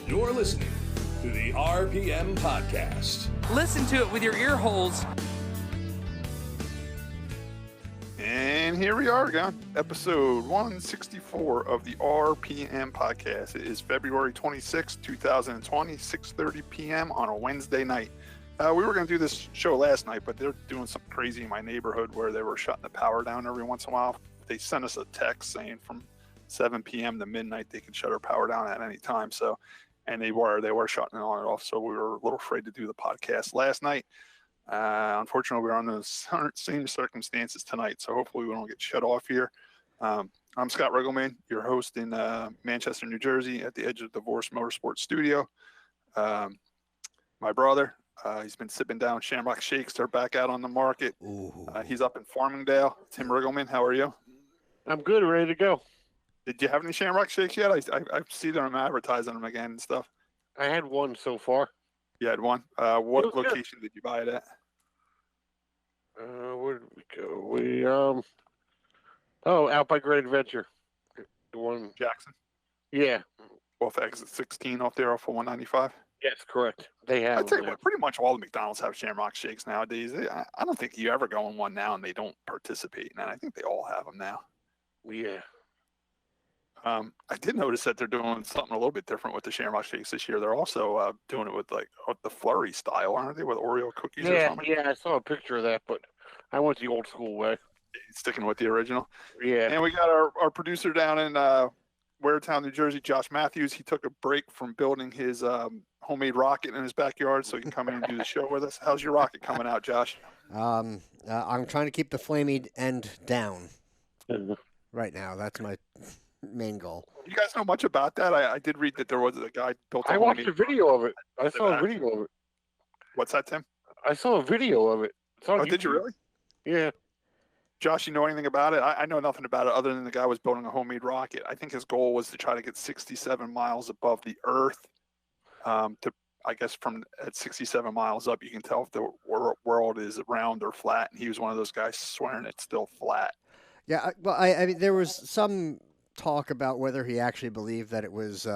You're listening to the RPM Podcast. Listen to it with your ear holes. And here we are again, episode 164 of the RPM Podcast. It is February 26, 2020, 6:30 p.m. on a Wednesday night. We were going to do this show last night, but they're doing something crazy in my neighborhood where they were shutting the power down every once in a while. They sent us a text saying from 7 p.m. to midnight they could shut our power down at any time. So, and they were shutting it on and off. So we were a little afraid to do the podcast last night. Unfortunately, we're on those same circumstances tonight, so hopefully we don't get shut off here. I'm Scott Riggleman, your host in Manchester, New Jersey, at the Edge of Divorce Motorsports Studio. My brother, he's been sipping down Shamrock Shakes. They're back out on the market. He's up in Farmingdale. Tim Riggleman, how are you? I'm good, ready to go. Did you have any Shamrock Shakes yet? I see them advertising them again and stuff. I had one so far. You had one. What location did you buy it at? Where did we go? Out by Great Adventure. The one Jackson? Yeah. Off exit 16 off there off of 195? Yes, correct. They have. I'd say pretty much all the McDonald's have Shamrock Shakes nowadays. I don't think you ever go in one now and they don't participate in that. I think they all have them now. Yeah. I did notice that they're doing something a little bit different with the Shamrock Shakes this year. They're also doing it with like the flurry style, aren't they? With Oreo cookies or something? Yeah, I saw a picture of that, but I went the old school way. Sticking with the original. Yeah. And we got our producer down in Waretown, New Jersey, Josh Matthews. He took a break from building his homemade rocket in his backyard so he can come in and do the show with us. How's your rocket coming out, Josh? I'm trying to keep the flamey end down right now. That's my main goal. You guys know much about that? I did read that there was a guy built. I watched a video of it. I saw a video of it. What's that, Tim? I saw a video of it. Oh, did you really? Yeah. Josh, you know anything about it? I know nothing about it other than the guy was building a homemade rocket. I think his goal was to try to get 67 miles above the Earth. I guess from at 67 miles up, you can tell if the world is round or flat. And he was one of those guys swearing it's still flat. Yeah, well, I mean, there was some talk about whether he actually believed that it was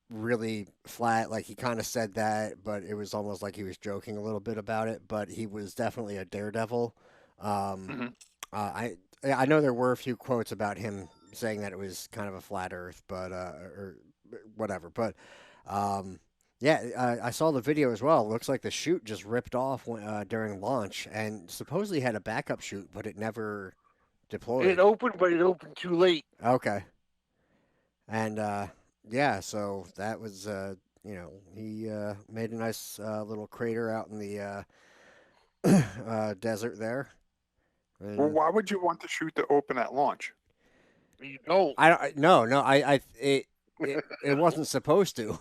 really flat. Like he kind of said that, but it was almost like he was joking a little bit about it. But he was definitely a daredevil. I know there were a few quotes about him saying that it was kind of a flat Earth, but or whatever. But I saw the video as well. It looks like the chute just ripped off during launch, and supposedly had a backup chute, but it never deployed. It opened, but it opened too late. Okay. And so that was he made a nice little crater out in the desert there. And well, why would you want the chute to open at launch? You don't. It wasn't supposed to.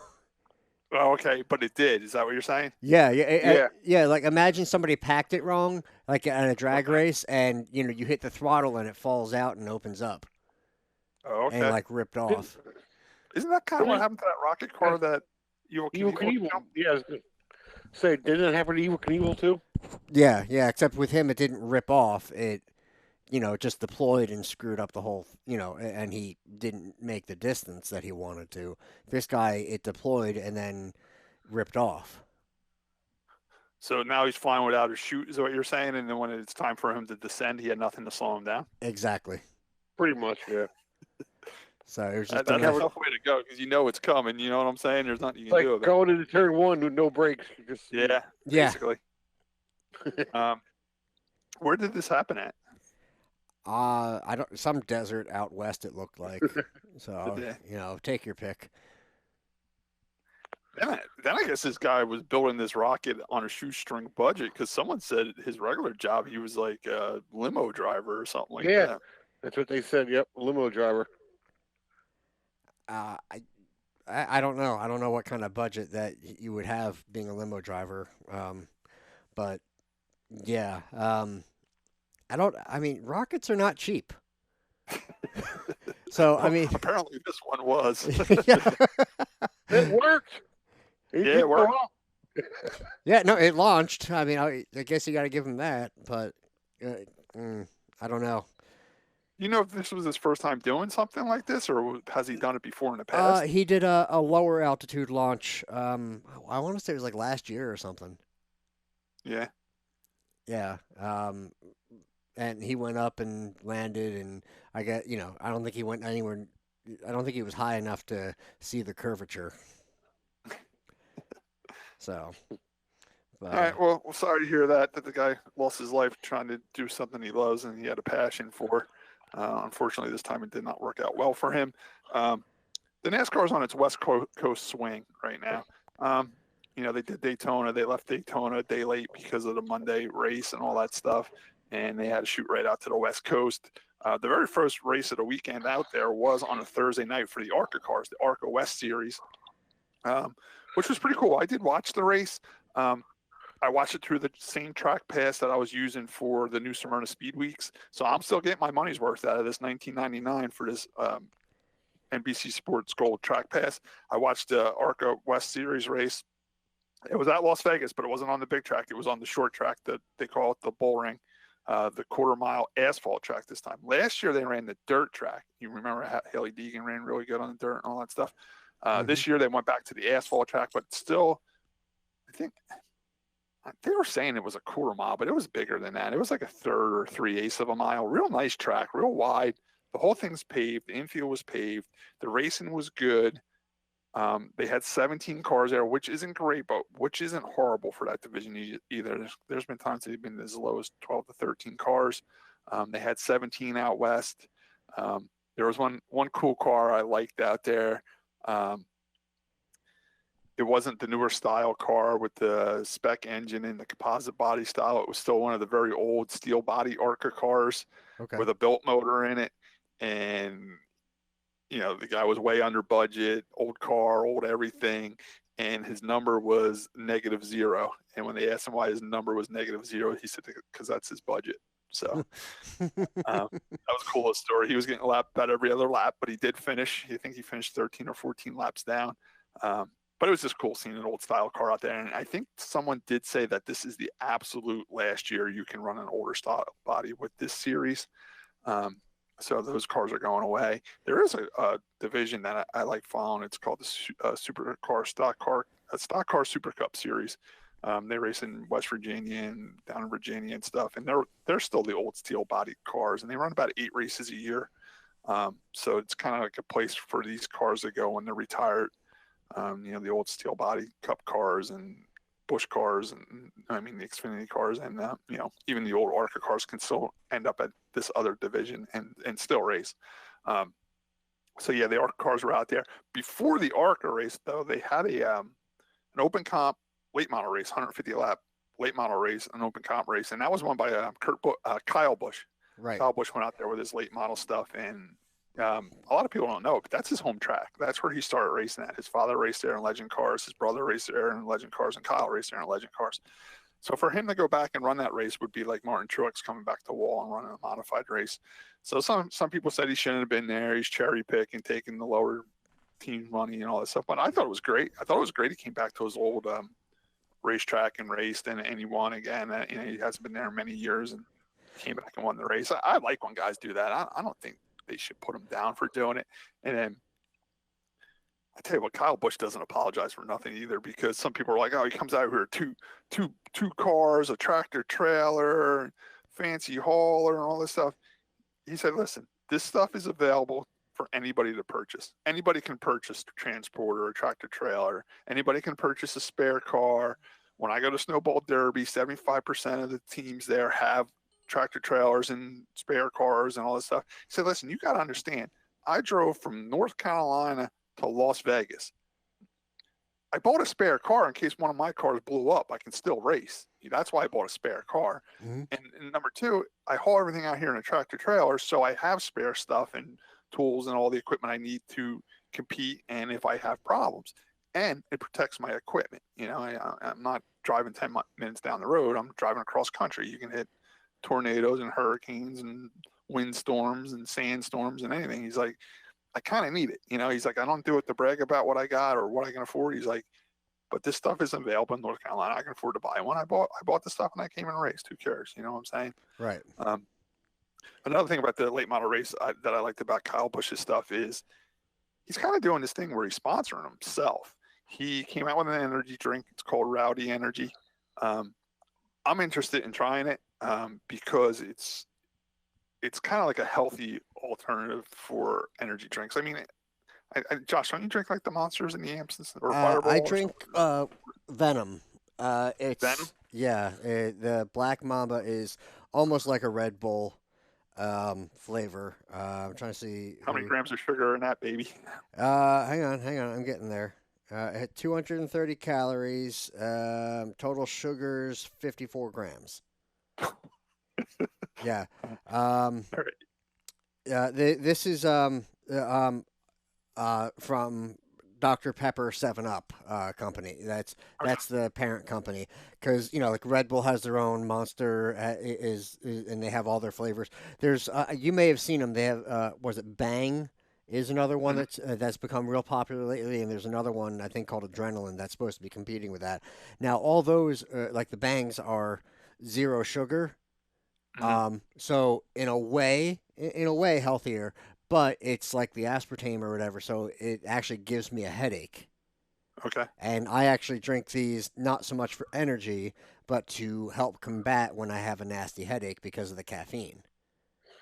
Oh, okay, but it did. Is that what you're saying? Yeah. Like imagine somebody packed it wrong, like at a drag race, and you hit the throttle and it falls out and opens up. Oh, okay. And like ripped off. Isn't that kind of what happened to that rocket car that Evil Knievel? Yeah, I was gonna say, didn't it happen to Evil Knievel too? Yeah. Except with him, it didn't rip off. It, just deployed and screwed up the whole, and he didn't make the distance that he wanted to. This guy, it deployed and then ripped off. So now he's flying without a chute, is what you're saying? And then when it's time for him to descend, he had nothing to slow him down? Exactly. Pretty much, yeah. So it was just that's a tough way to go because it's coming. You know what I'm saying? There's nothing you can do about it. Going into turn one with no brakes. Basically. Where did this happen at? Some desert out west it looked like. So, take your pick. Then I guess this guy was building this rocket on a shoestring budget because someone said his regular job he was like a limo driver or something like that. Yeah, that's what they said. Yep, limo driver. I don't know. I don't know what kind of budget that you would have being a limo driver. But yeah. Rockets are not cheap. So, apparently this one was. It worked. It worked. Yeah, no, it launched. I guess you got to give him that, but I don't know. You know if this was his first time doing something like this, or has he done it before in the past? He did a lower altitude launch. I want to say it was like last year or something. Yeah. Yeah. And he went up and landed, and I don't think he went anywhere. I don't think he was high enough to see the curvature. So, All but right. Well, sorry to hear that the guy lost his life trying to do something he loves and he had a passion for. Unfortunately, this time it did not work out well for him. Um, the NASCAR is on its West Coast swing right now. They did Daytona. They left Daytona a day late because of the Monday race and all that stuff, and they had to shoot right out to the West Coast. The very first race of the weekend out there was on a Thursday night for the ARCA cars, the ARCA West Series, which was pretty cool. I did watch the race. I watched it through the same track pass that I was using for the new Smyrna Speed Weeks. So I'm still getting my money's worth out of this $19.99 for this NBC Sports Gold track pass. I watched the ARCA West Series race. It was at Las Vegas, but it wasn't on the big track. It was on the short track that they call it the bull ring, the quarter-mile asphalt track this time. Last year they ran the dirt track. You remember how Haley Deegan ran really good on the dirt and all that stuff. This year they went back to the asphalt track, but still, I think they were saying it was a quarter mile, but it was bigger than that. It was like a third or 3/8 of a mile. Real nice track, real wide. The whole thing's paved. The infield was paved. The racing was good. They had 17 cars there, which isn't great, but which isn't horrible for that division either. There's been times they've been as low as 12 to 13 cars. They had 17 out west. There was one cool car I liked out there. It wasn't the newer style car with the spec engine and the composite body style. It was still one of the very old steel body ARCA cars okay. with a built motor in it. And, the guy was way under budget, old car, old everything. And his number was -0. And when they asked him why his number was -0, he said, because that's his budget. So that was a cool story. He was getting a lap about every other lap, but he did finish. I think he finished 13 or 14 laps down. But it was just cool seeing an old style car out there. And I think someone did say that this is the absolute last year you can run an older style body with this series. So those cars are going away. There is a division that I like following. It's called the Stock Car Super Cup Series. They race in West Virginia and down in Virginia and stuff. And they're still the old steel body cars, and they run about 8 races a year. So it's kind of like a place for these cars to go when they're retired. The old steel body cup cars and Busch cars and the Xfinity cars and even the old ARCA cars can still end up at this other division and still race. So yeah, the ARCA cars were out there before the ARCA race. Though they had an open comp late model race, 150 lap late model race, an open comp race, and that was won by Kyle Busch. Right. Kyle Busch went out there with his late model stuff, and a lot of people don't know, but that's his home track. That's where he started racing at. His father raced there in Legend Cars. His brother raced there in Legend Cars, and Kyle raced there in Legend Cars. So for him to go back and run that race would be like Martin Truex coming back to Wall and running a modified race. So some people said he shouldn't have been there. He's cherry picking, taking the lower team money and all that stuff. But I thought it was great. He came back to his old racetrack and raced, and he won again. He hasn't been there in many years, and came back and won the race. I like when guys do that. I don't think they should put him down for doing it. And then I tell you what, Kyle Busch doesn't apologize for nothing either, because some people are like, oh, he comes out here two cars, a tractor trailer, fancy hauler, and all this stuff. He said, listen, this stuff is available for anybody to purchase. Anybody can purchase a transporter, a tractor trailer. Anybody can purchase a spare car. When I go to Snowball Derby, 75% of the teams there have tractor trailers and spare cars and all this stuff. He said, listen, you got to understand, I drove from North Carolina to Las Vegas. I bought a spare car in case one of my cars blew up. I can still race. That's why I bought a spare car. Mm-hmm. And number two, I haul everything out here in a tractor trailer, so I have spare stuff and tools and all the equipment I need to compete and if I have problems. And it protects my equipment. I'm not driving 10 minutes down the road. I'm driving across country. You can hit tornadoes and hurricanes and windstorms and sandstorms and anything. He's like, I kind of need it. He's like, I don't do it to brag about what I got or what I can afford. He's like, but this stuff isn't available in North Carolina. I can afford to buy one. I bought the stuff and I came and raced. Who cares? You know what I'm saying? Right. Another thing about the late model race that I liked about Kyle Busch's stuff is he's kind of doing this thing where he's sponsoring himself. He came out with an energy drink. It's called Rowdy Energy. I'm interested in trying it because it's kind of like a healthy alternative for energy drinks. I mean, Josh, don't you drink like the Monsters and the Amps or Fireball? I drink Venom. It's Venom? the Black Mamba is almost like a Red Bull flavor. I'm trying to see How many grams of sugar are in that baby? Hang on, I'm getting there. It had 230 calories. Total sugars 54 grams. Yeah. All right. This is from Dr. Pepper 7 Up company. That's the parent company, because like Red Bull has their own Monster and they have all their flavors. There's you may have seen them. They have was it Bang is another one that's become real popular lately, and there's another one I think called Adrenaline that's supposed to be competing with that. Now all those like the Bangs are zero sugar. So in a way healthier, but it's like the aspartame or whatever, so it actually gives me a headache. Okay. And I actually drink these not so much for energy, but to help combat when I have a nasty headache because of the caffeine.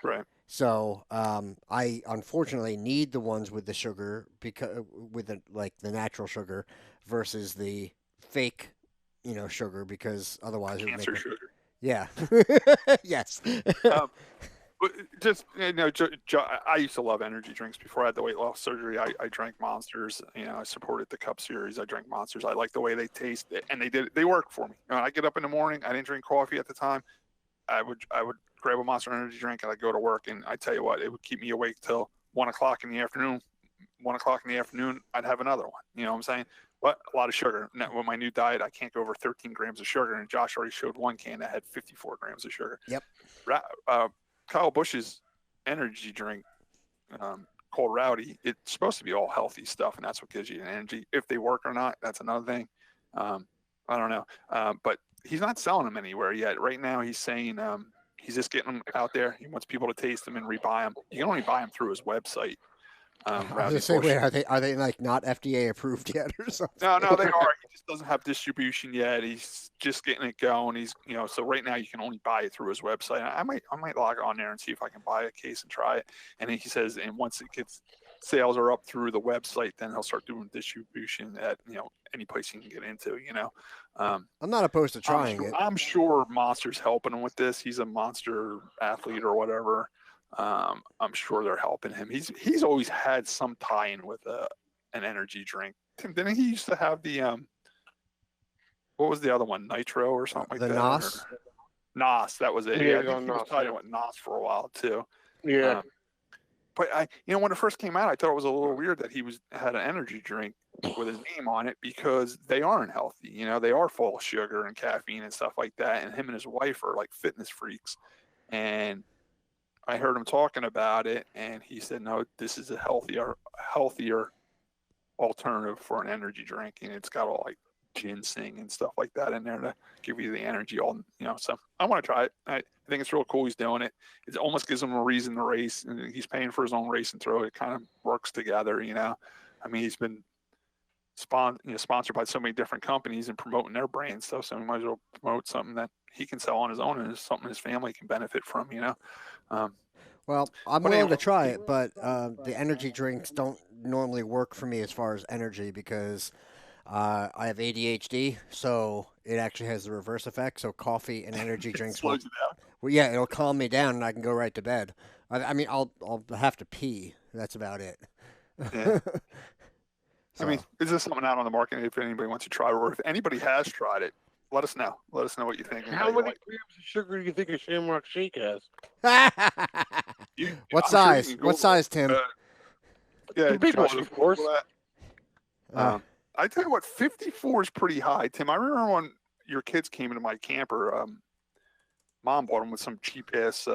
Right. So I unfortunately need the ones with the sugar because with the natural sugar versus the fake, sugar, because otherwise it would make Cancer sugar. Yeah. Yes. But just I used to love energy drinks before I had the weight loss surgery. I drank Monsters. I supported the Cup Series. I drank Monsters. I like the way they taste, and they work for me. I get up in the morning. I didn't drink coffee at the time. I would grab a Monster energy drink and I'd go to work. And I tell you what, it would keep me awake till 1 o'clock in the afternoon. 1 o'clock in the afternoon, I'd have another one. You know what I'm saying? But a lot of sugar. Now, with my new diet, I can't go over 13 grams of sugar. And Josh already showed one can that had 54 grams of sugar. Yep. Kyle Busch's energy drink called Rowdy, it's supposed to be all healthy stuff, and that's what gives you the energy. If they work or not, that's another thing. I don't know. But he's not selling them anywhere yet. Right now, he's saying he's just getting them out there. He wants people to taste them and rebuy them. You can only buy them through his website. I was gonna say, wait, are they like not FDA approved yet or something? No, they are. He just doesn't have distribution yet. He's just getting it going. He's so right now you can only buy it through his website. I might log on there and see if I can buy a case and try it. And he says, and once it gets sales are up through the website, then he'll start doing distribution at any place he can get into. I'm not opposed to trying it. I'm sure Monster's helping him with this. He's a Monster athlete or whatever. I'm sure they're helping him. He's always had some tie-in with an energy drink. Tim, didn't he used to have the what was the other one? Nitro or something like that? The NOS? NOS, that was it. Yeah, I think he was tied in with NOS for a while too. Yeah. But when it first came out, I thought it was a little weird that he had an energy drink with his name on it, because they aren't healthy. They are full of sugar and caffeine and stuff like that. And him and his wife are like fitness freaks. And I heard him talking about it, and he said, "No, this is a healthier alternative for an energy drink, and it's got all like ginseng and stuff like that in there to give you the energy." So I want to try it. I think it's real cool. He's doing it. It almost gives him a reason to race, and he's paying for his own race and throw. It kind of works together. I mean, he's been sponsored by so many different companies and promoting their brand stuff. So he might as well promote something that he can sell on his own, and it's something his family can benefit from. Well, I'm willing to try it, but the energy drinks don't normally work for me as far as energy, because I have ADHD, so it actually has the reverse effect. So coffee and energy drinks slows you down. Well, yeah, it'll calm me down, and I can go right to bed. I mean, I'll have to pee. That's about it. Yeah. So. I mean, is this something out on the market? If anybody wants to try it, or if anybody has tried it, let us know. Let us know what you think. How many grams of sugar do you think a Shamrock Shake has? What size? What size, Tim? Yeah, the big one, of course. I tell you what, 54 is pretty high, Tim. I remember when your kids came into my camper, Mom bought them with some cheap ass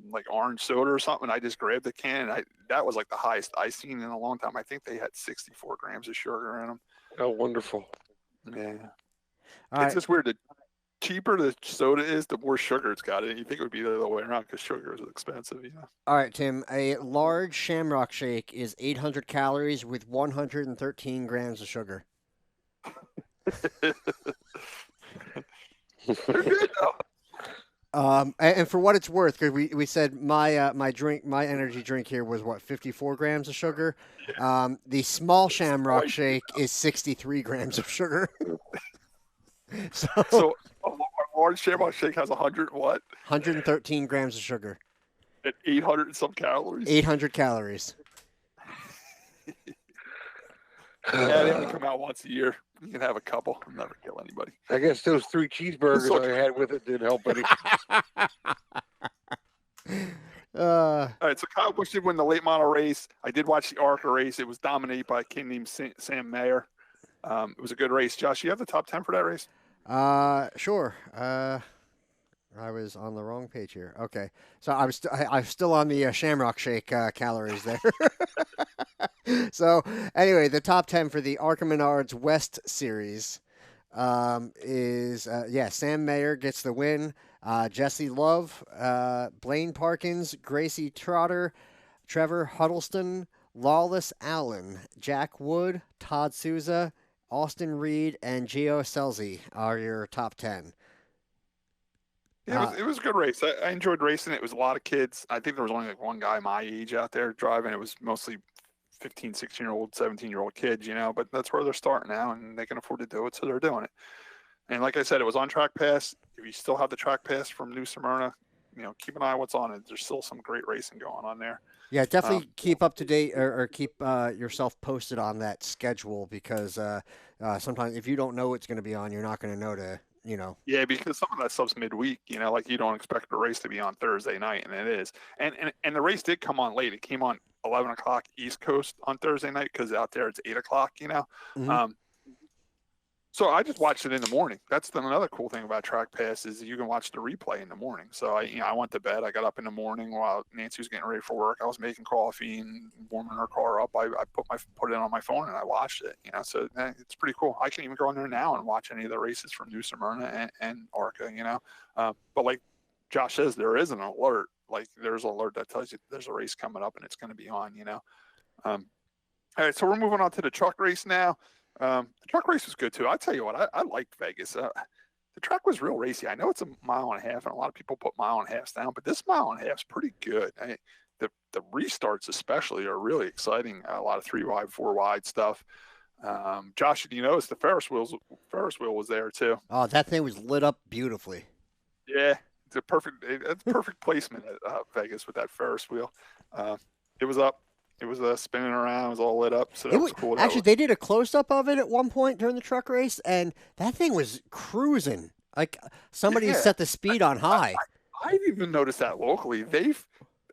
like orange soda or something. I just grabbed the can, and that was like the highest I've seen in a long time. I think they had 64 grams of sugar in them. Oh, wonderful. Yeah. All It's just weird. The cheaper the soda is, the more sugar it's got in it. You think it would be the other way around because sugar is expensive, All right, Tim. A large Shamrock Shake is 800 calories with 113 grams of sugar. They're good though. And for what it's worth, because we said my energy drink here was what 54 grams of sugar. The small Shamrock Shake is 63 grams of sugar. So a large Shamrock Shake has 100 what? 113 grams of sugar. And 800 and some calories. 800 calories. Yeah, they only come out once a year. You can have a couple and never kill anybody. I guess those 3 cheeseburgers I had with it didn't help any. All right, so Kyle Busch did win the late model race. I did watch the ARCA race. It was dominated by a kid named Sam Mayer. It was a good race. Josh, you have the top 10 for that race? Sure. I was on the wrong page here. Okay, so I'm still on the Shamrock Shake calories there. So anyway, the top 10 for the Arca Menards West Series is Sam Mayer gets the win. Jesse Love, Blaine Parkins, Gracie Trotter, Trevor Huddleston, Lawless Allen, Jack Wood, Todd Souza, Austin Reed, and Gio Scelzi are your top 10. Yeah, it was a good race. I enjoyed racing. It was a lot of kids. I think there was only like one guy my age out there driving. It was mostly 15, 16-year-old, 17-year-old kids, but that's where they're starting now, and they can afford to do it, so they're doing it. And like I said, it was on Track Pass. If you still have the Track Pass from New Smyrna, keep an eye on what's on it. There's still some great racing going on there. Yeah, definitely keep up to date or keep yourself posted on that schedule because sometimes if you don't know what's going to be on, you're not going to know to, Yeah, because some of that stuff's midweek, like you don't expect the race to be on Thursday night, and it is. And the race did come on late. It came on 11 o'clock East Coast on Thursday night because out there it's 8 o'clock, Mm-hmm. So I just watched it in the morning. That's another cool thing about Track Pass is you can watch the replay in the morning. So I went to bed. I got up in the morning while Nancy was getting ready for work. I was making coffee and warming her car up. I put it on my phone and I watched it. So it's pretty cool. I can even go in there now and watch any of the races from New Smyrna and ARCA. But like Josh says, there is an alert. Like there's an alert that tells you there's a race coming up and it's going to be on. All right, so we're moving on to the truck race now. The truck race was good too. I tell you what, I liked Vegas. The track was real racy. I know it's a mile and a half, and a lot of people put mile and a halves down, but this mile and a half is pretty good. The restarts especially are really exciting. A lot of 3 wide, 4 wide stuff. Josh, did you notice the Ferris wheel was there too? Oh, that thing was lit up beautifully. Yeah, it's perfect placement at Vegas with that Ferris wheel. It was up. It was spinning around. It was all lit up. So that was cool. Actually, they did a close-up of it at one point during the truck race, and that thing was cruising. Like somebody set the speed on high. I've even noticed that locally.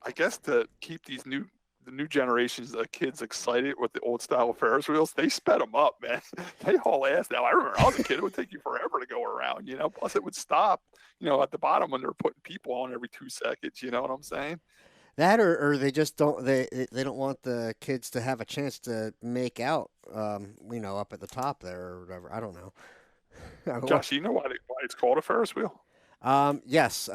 I guess to keep the new generations of kids excited with the old style of Ferris wheels, they sped them up, man. They haul ass now. I remember I was a kid. It would take you forever to go around, Plus it would stop, at the bottom when they're putting people on every 2 seconds. You know what I'm saying? That or they just don't they don't want the kids to have a chance to make out up at the top there or whatever. I don't know. Josh, you know why it's called a Ferris wheel? Yes.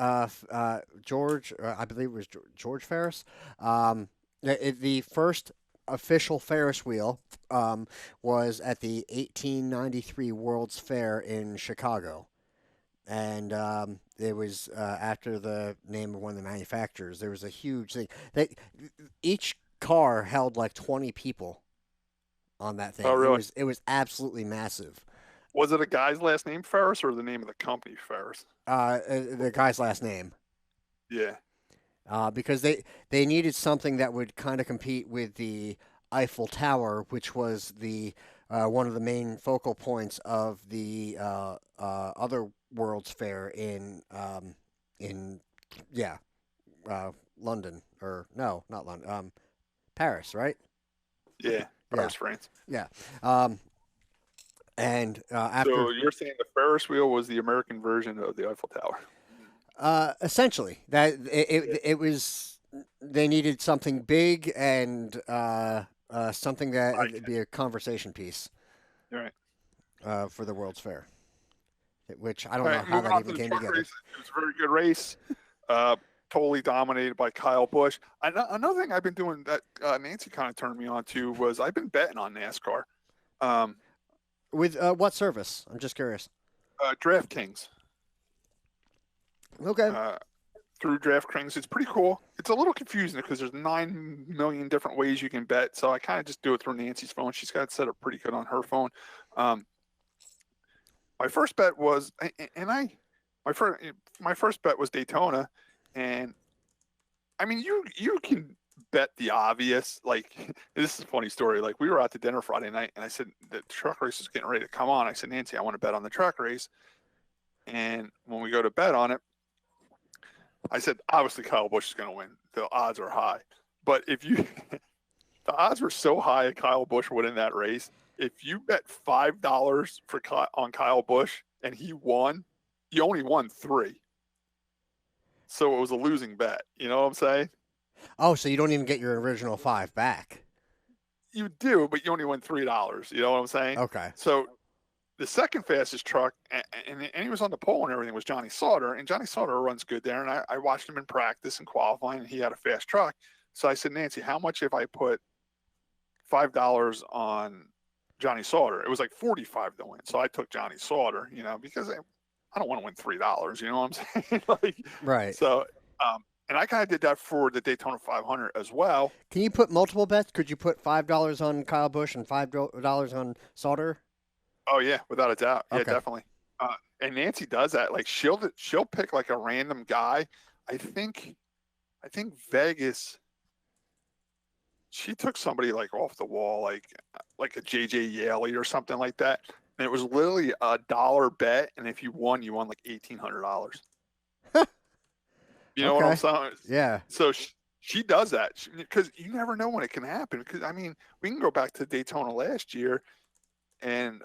George, I believe it was George Ferris. The first official Ferris wheel was at the 1893 World's Fair in Chicago. And it was after the name of one of the manufacturers. There was a huge thing. Each car held like 20 people on that thing. Oh, really? It was absolutely massive. Was it a guy's last name Ferris or the name of the company Ferris? The guy's last name. Yeah. Because they needed something that would kind of compete with the Eiffel Tower, which was the one of the main focal points of the other World's Fair in London, or no, not London, Paris, right? Yeah, Paris, France. Yeah. And after, so you're saying the Ferris wheel was the American version of the Eiffel Tower? Essentially, that it was. They needed something big and something that would be a conversation piece. You're right. For the World's Fair. which I don't know how Moving that on even to the came truck together. race, it was a very good race. Totally dominated by Kyle Busch. Another thing I've been doing that Nancy kind of turned me on to was I've been betting on NASCAR. Um, With what service? I'm just curious. DraftKings. Okay. Through DraftKings, it's pretty cool. It's a little confusing because there's 9 million different ways you can bet. So I kind of just do it through Nancy's phone. She's got it set up pretty good on her phone. My first bet was, my first bet was Daytona, and I mean you can bet the obvious. Like this is a funny story. Like we were out to dinner Friday night, and I said the truck race is getting ready to come on. I said, Nancy, I want to bet on the truck race, and when we go to bet on it, I said obviously Kyle Busch is going to win. The odds are high, but if you the odds were so high at Kyle Busch winning that race. If you bet $5 on Kyle Busch and he won, you only won $3. So it was a losing bet. You know what I'm saying? Oh, so you don't even get your original 5 back. You do, but you only win $3. You know what I'm saying? Okay. So the second fastest truck, and he was on the pole and everything, was Johnny Sauter. And Johnny Sauter runs good there. And I watched him in practice and qualifying, and he had a fast truck. So I said, Nancy, how much if I put $5 on Johnny Sauter? It was like 45 to win. So I took Johnny Sauter, because I don't want to win $3, you know what I'm saying? Like, Right. So, and I kind of did that for the Daytona 500 as well. Can you put multiple bets? Could you put $5 on Kyle Busch and $5 on Sauter? Oh yeah, without a doubt. Yeah, Okay. definitely. And Nancy does that. Like she'll pick like a random guy. I think Vegas. She took somebody like off the wall, like a JJ Yaley or something like that, and it was literally $1 bet, and if you won like $1,800. You know what I'm saying? Yeah. So she does that because you never know when it can happen. Because I mean, we can go back to Daytona last year, and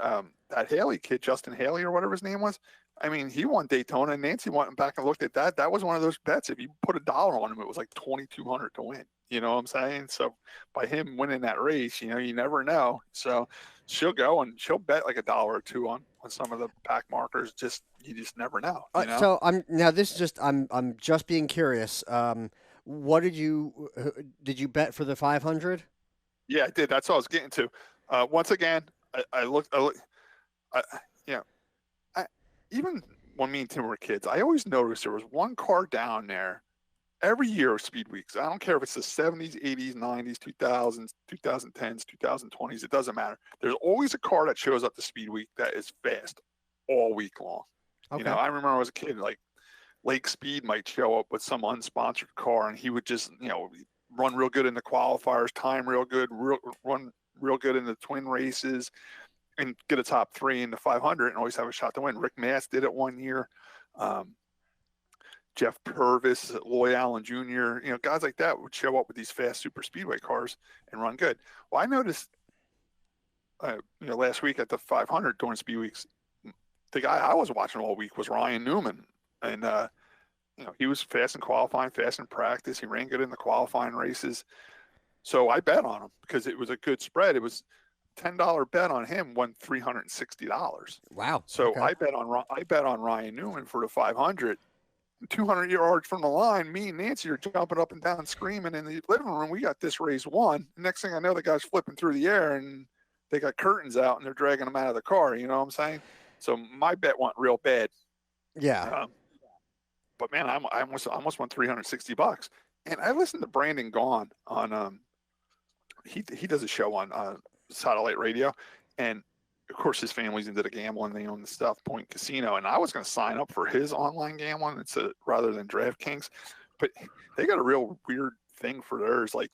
that Haley kid, Justin Haley or whatever his name was. I mean, he won Daytona, and Nancy went back and looked at that. That was one of those bets. If you put $1 on him, it was like $2,200 to win. You know what I'm saying? So by him winning that race, you never know. So she'll go and she'll bet like $1 or $2 on some of the pack markers. You just never know. So I'm just being curious. What did you bet for the 500? Yeah, I did. That's what I was getting to. Once again, I looked. Even when me and Tim were kids, I always noticed there was one car down there every year of Speed Weeks. I don't care if it's the 70s, 80s, 90s, 2000s, 2010s, 2020s. It doesn't matter. There's always a car that shows up to Speed Week that is fast all week long. Okay. I remember as a kid, like Lake Speed might show up with some unsponsored car, and he would just, run real good in the qualifiers, time real good, run real good in the twin races, and get a top 3 in the 500 and always have a shot to win. Rick Mass did it one year. Jeff Purvis, Loy Allen Jr., guys like that would show up with these fast super speedway cars and run good. Well, I noticed, last week at the 500 during Speed Weeks, the guy I was watching all week was Ryan Newman. And, he was fast in qualifying, fast in practice. He ran good in the qualifying races. So I bet on him because it was a good spread. It was $10 bet on him, won $360. Wow. So Okay. I bet on Ryan Newman for the 500. 200 yards from the line, me and Nancy are jumping up and down screaming in the living room. We got this race won. Next thing I know, the guy's flipping through the air and they got curtains out and they're dragging him out of the car. You know what I'm saying? So my bet went real bad. Yeah. But man, I almost won $360. And I listened to Brandon Gaughan on he does a show on satellite radio, and of course his family's into the gambling. They own the South Point Casino, and I was going to sign up for his online gambling rather than DraftKings, but they got a real weird thing for theirs. Like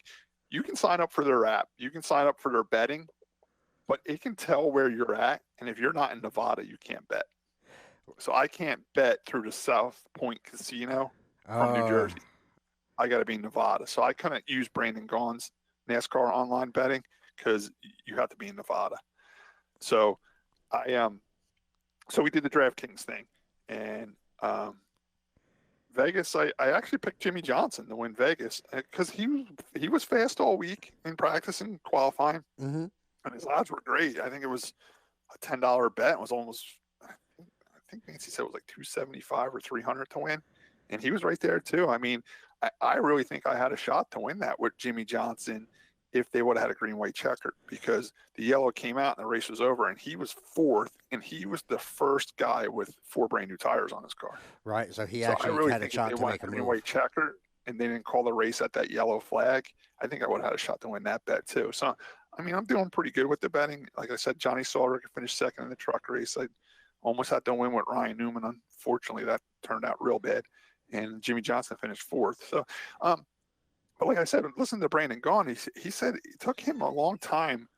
you can sign up for their app, you can sign up for their betting, but it can tell where you're at, and if you're not in Nevada, you can't bet. So I can't bet through the South Point Casino from New Jersey. I got to be in Nevada, so I couldn't use Brandon Gaughan's NASCAR online betting because you have to be in Nevada. So so we did the DraftKings thing, and Vegas. I actually picked Jimmy Johnson to win Vegas because he was fast all week in practice and qualifying, Mm-hmm. and his odds were great. I think it was a $10 bet. It was almost, I think Nancy said it was like 275 or 300 to win, and he was right there too. I mean, I really think I had a shot to win that with Jimmy Johnson if they would have had a green white checker, because the yellow came out and the race was over, and he was fourth, and he was the first guy with 4 brand new tires on his car. Right. So he So I actually really had a think if shot they to went make a green move. white checker and they didn't call the race at that yellow flag, I think I would have had a shot to win that bet too. So I mean, I'm doing pretty good with the betting. Like I said, Johnny Sauter finished second in the truck race. I almost had to win with Ryan Newman. Unfortunately, that turned out real bad. And Jimmy Johnson finished fourth. So, but like I said, listen to Brandon Gaughan. He said it took him a long time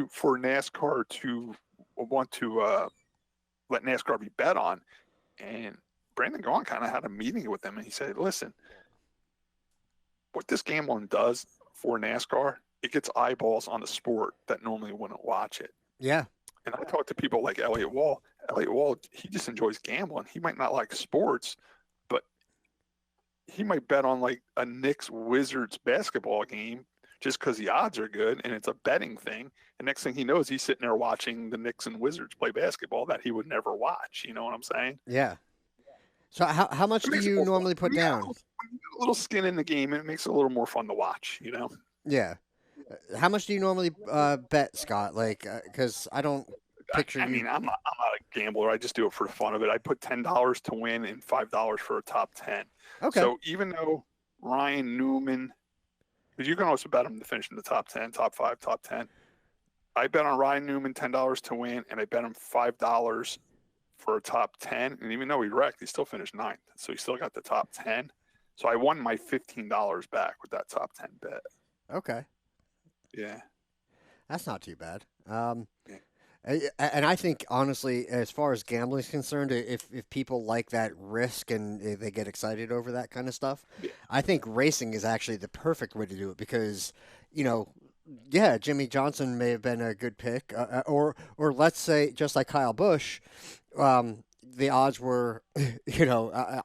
for NASCAR to want to let NASCAR be bet on. And Brandon Gaughan kind of had a meeting with them, and he said, listen, what this gambling does for NASCAR, it gets eyeballs on the sport that normally wouldn't watch it. Yeah. And I talk to people like Elliot Wall. Elliot Wall, he just enjoys gambling. He might not like sports, but he might bet on like a Knicks Wizards basketball game just because the odds are good and it's a betting thing. And next thing he knows, he's sitting there watching the Knicks and Wizards play basketball that he would never watch. You know what I'm saying? Yeah. So how much do you normally put down? A little skin in the game, and it makes it a little more fun to watch, you know? Yeah. How much do you normally bet, Scott? Like, because I don't picture I mean, I'm not a gambler. I just do it for the fun of it. I put $10 to win and $5 for a top 10. Okay. So even though Ryan Newman, because you can also bet him to finish in the top 10, top 5, top 10. I bet on Ryan Newman $10 to win, and I bet him $5 for a top 10. And even though he wrecked, he still finished 9th. So he still got the top 10. So I won my $15 back with that top 10 bet. Okay. Yeah. That's not too bad. And I think, honestly, as far as gambling is concerned, if people like that risk and they get excited over that kind of stuff, Yeah. I think racing is actually the perfect way to do it because, yeah, Jimmy Johnson may have been a good pick, or let's say just like Kyle Busch, the odds were,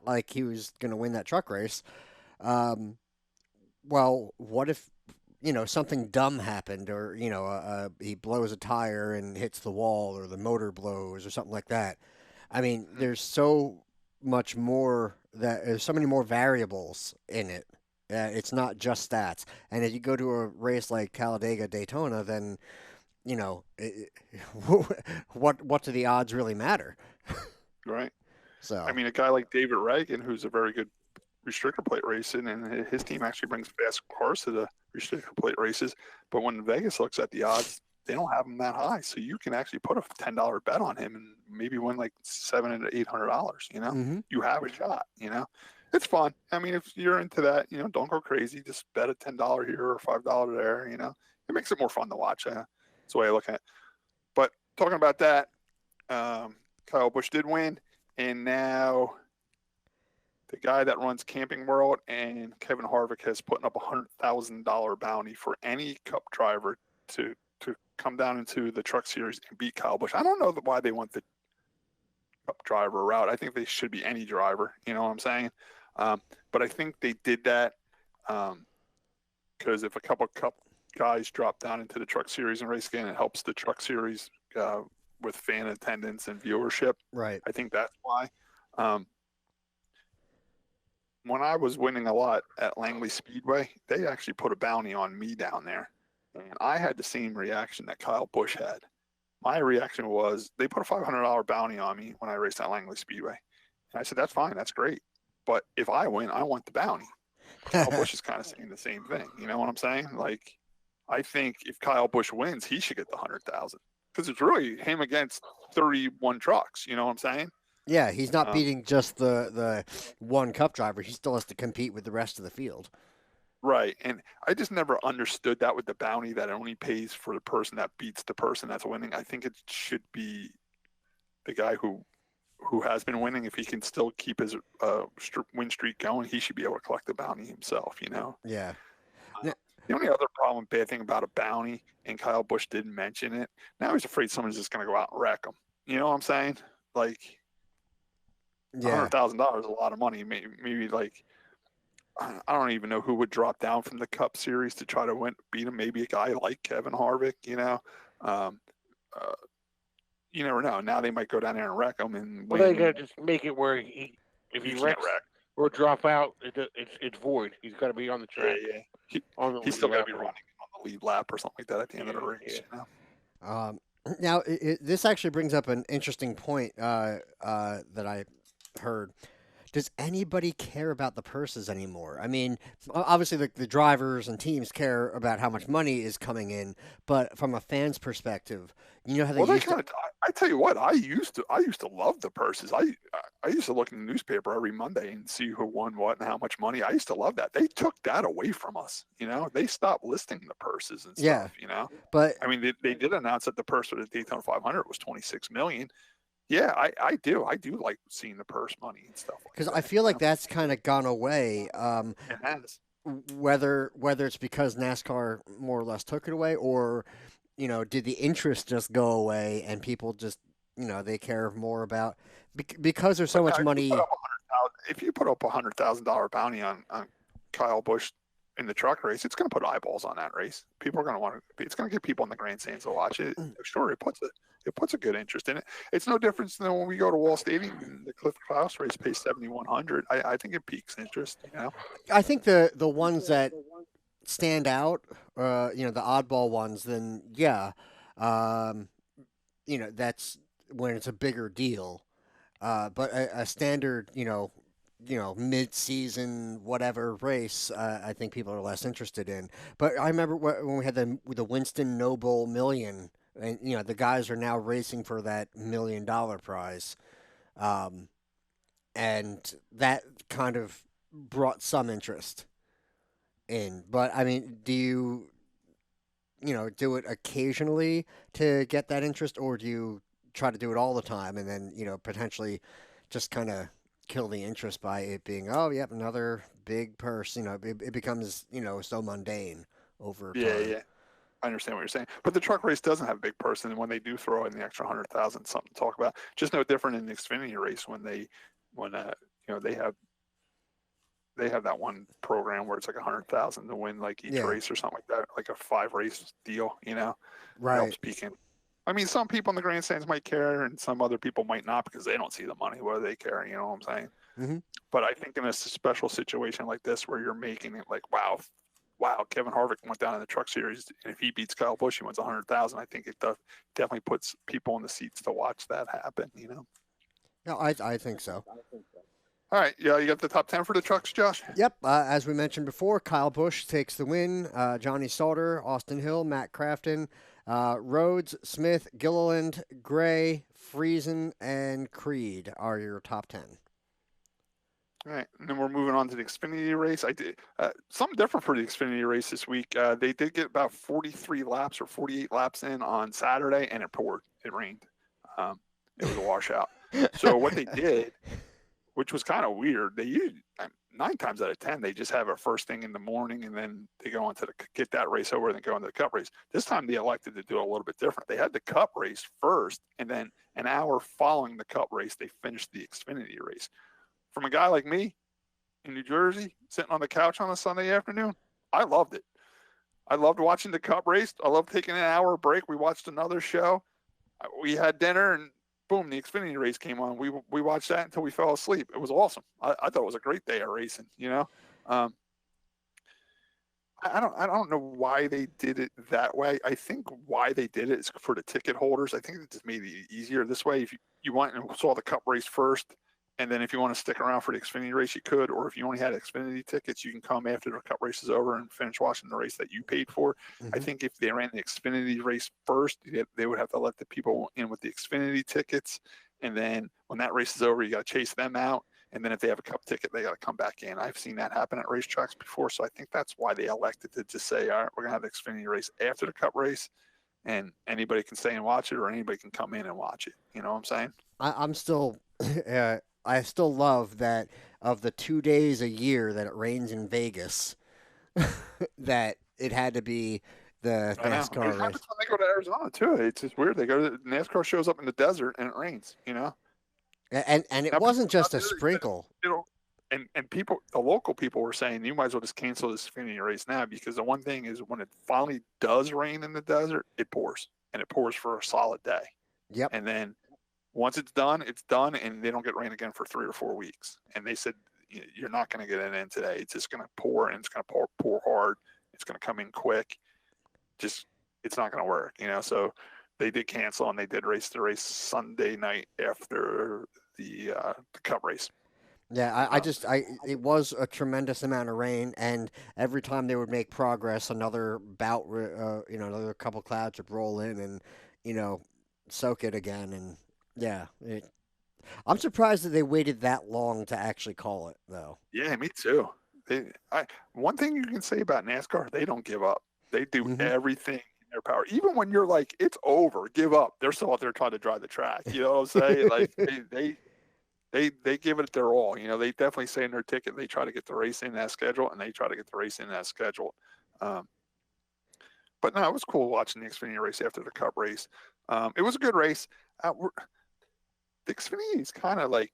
like he was going to win that truck race. Well, what if something dumb happened, or he blows a tire and hits the wall, or the motor blows, or something like that? I mean, there's so much more there's so many more variables in it. It's not just stats. And if you go to a race like Talladega, Daytona, then what do the odds really matter? Right. So I mean, a guy like David Reagan, who's a very good restrictor plate racing, and his team actually brings fast cars to the restrictor plate races. But when Vegas looks at the odds, they don't have them that high. So you can actually put a $10 bet on him and maybe win like $700 to $800. You have a shot. It's fun. I mean, if you're into that, don't go crazy. Just bet a $10 here or $5 there. It makes it more fun to watch. That's the way I look at it. But talking about that, Kyle Busch did win, and now the guy that runs Camping World and Kevin Harvick has put up $100,000 bounty for any Cup driver to come down into the Truck Series and beat Kyle Busch. I don't know why they want the Cup driver route. I think they should be any driver. You know what I'm saying? But I think they did that because if a couple Cup guys drop down into the Truck Series and race again, it helps the Truck Series with fan attendance and viewership. right. I think that's why. When I was winning a lot at Langley Speedway, they actually put a bounty on me down there. And I had the same reaction that Kyle Busch had. My reaction was they put a $500 bounty on me when I raced at Langley Speedway. And I said, that's fine, that's great. But if I win, I want the bounty. Kyle Busch is kind of saying the same thing. You know what I'm saying? Like, I think if Kyle Busch wins, he should get the $100,000 because it's really him against 31 trucks. You know what I'm saying? Yeah, he's not beating just the one Cup driver. He still has to compete with the rest of the field. Right. And I just never understood that with the bounty that it only pays for the person that beats the person that's winning. I think it should be the guy who has been winning. If he can still keep his win streak going, he should be able to collect the bounty himself, Yeah. The only other bad thing about a bounty, and Kyle Busch didn't mention it, now he's afraid someone's just going to go out and wreck him. You know what I'm saying? Like, Yeah. $100,000 is a lot of money. Maybe like, I don't even know who would drop down from the Cup Series to try to beat him. Maybe a guy like Kevin Harvick, you never know. Now they might go down there and wreck him and Well, they win. gotta just make it where if You he can't wrecks wreck. or drop out, it's void. He's got to be on the track. Yeah. On the He's still got to lap. be running on the lead lap or something like that at the end of the race. Yeah. You know? Now, this actually brings up an interesting point that I heard. Does anybody care about the purses anymore? I mean, obviously the drivers and teams care about how much money is coming in, but from a fan's perspective, you know how they Well, they used to. kind of. I tell you what, I used to love the purses. I used to look in the newspaper every Monday and see who won what and how much money. I used to love that. They took that away from us. You know, they stopped listing the purses and stuff. Yeah. You know, But I mean, they did announce that the purse for the Daytona 500 was 26 million. Yeah, I do like seeing the purse money and stuff like because that. I feel like that's kind of gone away. It has. Whether it's because NASCAR more or less took it away, or did the interest just go away and people just they care more about because there's so much money. If you put up $100,000 bounty on Kyle Busch in the truck race, it's going to put eyeballs on that race. People are going to want to. It's going to get people in the grandstands to watch it. Sure, it puts a good interest in it. It's no different than when we go to Wall Stadium and the Cliff Klaus race pays $7,100. I think it piques interest. I think the ones that stand out, the oddball ones, then yeah, that's when it's a bigger deal. But a standard, mid-season whatever race, I think people are less interested in. But I remember when we had the Winston Noble Million, and the guys are now racing for that $1 million prize, and that kind of brought some interest in. But I mean, do you do it occasionally to get that interest, or do you try to do it all the time and then potentially just kind of kill the interest by it being, oh, yep, another big purse. It becomes so mundane over time. Yeah. I understand what you're saying, but the truck race doesn't have a big purse, and when they do throw in the extra 100,000, something to talk about. Just no different in the Xfinity race when they have that one program where it's like 100,000 to win like each race or something like that, like a 5 race deal. Right. Helps peaking. I mean, some people in the grandstands might care, and some other people might not because they don't see the money. Whether they care, you know what I'm saying? Mm-hmm. But I think in a special situation like this, where you're making it like, wow, Kevin Harvick went down in the Truck Series, and if he beats Kyle Busch, he wins 100,000. I think it definitely puts people in the seats to watch that happen. No, I think so. All right, yeah, you got the top 10 for the trucks, Josh? Yep, as we mentioned before, Kyle Busch takes the win. Johnny Sauter, Austin Hill, Matt Crafton, Rhodes, Smith, Gilliland, Gray, Friesen, and Creed are your top 10. All right, and then we're moving on to the Xfinity race. I did something different for the Xfinity race this week. They did get about 43 laps or 48 laps in on Saturday, and it poured. It rained. It was a washout. So what they did, which was kind of weird, they used 9 times out of 10 they just have a first thing in the morning, and then they go on to get that race over and then go into the Cup race. This time they elected to do it a little bit different. They had the Cup race first, and then an hour following the Cup race they finished the Xfinity race. From a guy like me in New Jersey, sitting on the couch on a Sunday afternoon, I loved it. I loved watching the Cup race. I loved taking an hour break. We watched another show. We had dinner, and boom, the Xfinity race came on. We watched that until we fell asleep. It was awesome. I thought it was a great day of racing. I don't know why they did it that way. I think why they did it is for the ticket holders. I think it just made it easier this way. If you went and saw the Cup race first, and then if you want to stick around for the Xfinity race, you could. Or if you only had Xfinity tickets, you can come after the Cup race is over and finish watching the race that you paid for. Mm-hmm. I think if they ran the Xfinity race first, they would have to let the people in with the Xfinity tickets. And then when that race is over, you got to chase them out. And then if they have a Cup ticket, they got to come back in. I've seen that happen at racetracks before. So I think that's why they elected to just say, all right, we're going to have the Xfinity race after the Cup race. And anybody can stay and watch it, or anybody can come in and watch it. You know what I'm saying? I'm still... I still love that of the 2 days a year that it rains in Vegas, that it had to be the NASCAR race. It happens when they go to Arizona too. It's just weird. NASCAR shows up in the desert and it rains. And it wasn't just a sprinkle. And people, the local people were saying you might as well just cancel this Xfinity race now, because the one thing is when it finally does rain in the desert, it pours, and it pours for a solid day. Yep. And then once it's done, and they don't get rain again for 3 or 4 weeks. And they said, you're not going to get it in today. It's just going to pour, and it's going to pour hard. It's going to come in quick. Just, it's not going to work, So they did cancel, and they did race the race Sunday night after the Cup race. Yeah, it was a tremendous amount of rain, and every time they would make progress, another bout, another couple clouds would roll in and, soak it again. And yeah, I'm surprised that they waited that long to actually call it, though. Yeah, me too. One thing you can say about NASCAR, they don't give up. They do everything in their power. Even when you're like, it's over, give up. They're still out there trying to drive the track. You know what I'm saying? Like they give it their all. They definitely say in their ticket they try to get the race in that schedule, and they try to get the race in that schedule. But no, it was cool watching the Xfinity race after the Cup race. It was a good race. The Xfinity is kind of like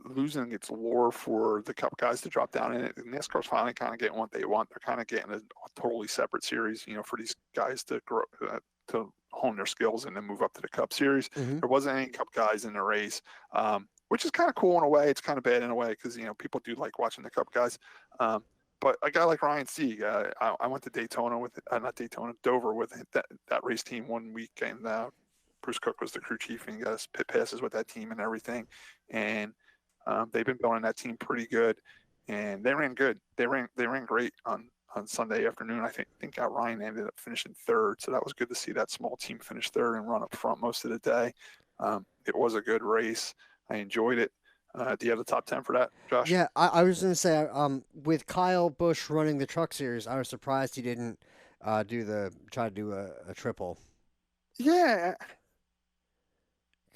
losing its lure for the Cup guys to drop down in it. NASCAR's finally kind of getting what they want. They're kind of getting a totally separate series, for these guys to grow, to hone their skills and then move up to the Cup series. There wasn't any Cup guys in the race, which is kind of cool in a way. It's kind of bad in a way because, people do like watching the Cup guys. But a guy like Ryan Sieg, I went to Daytona Dover with that race team one week, and Bruce Cook was the crew chief, and he got us pit passes with that team and everything. And they've been building that team pretty good, and they ran good. They ran great on Sunday afternoon. I think Ryan ended up finishing third, so that was good to see that small team finish third and run up front most of the day. It was a good race. I enjoyed it. Do you have the top 10 for that, Josh? Yeah, I was going to say, with Kyle Busch running the Truck Series, I was surprised he didn't try to do a triple. Yeah.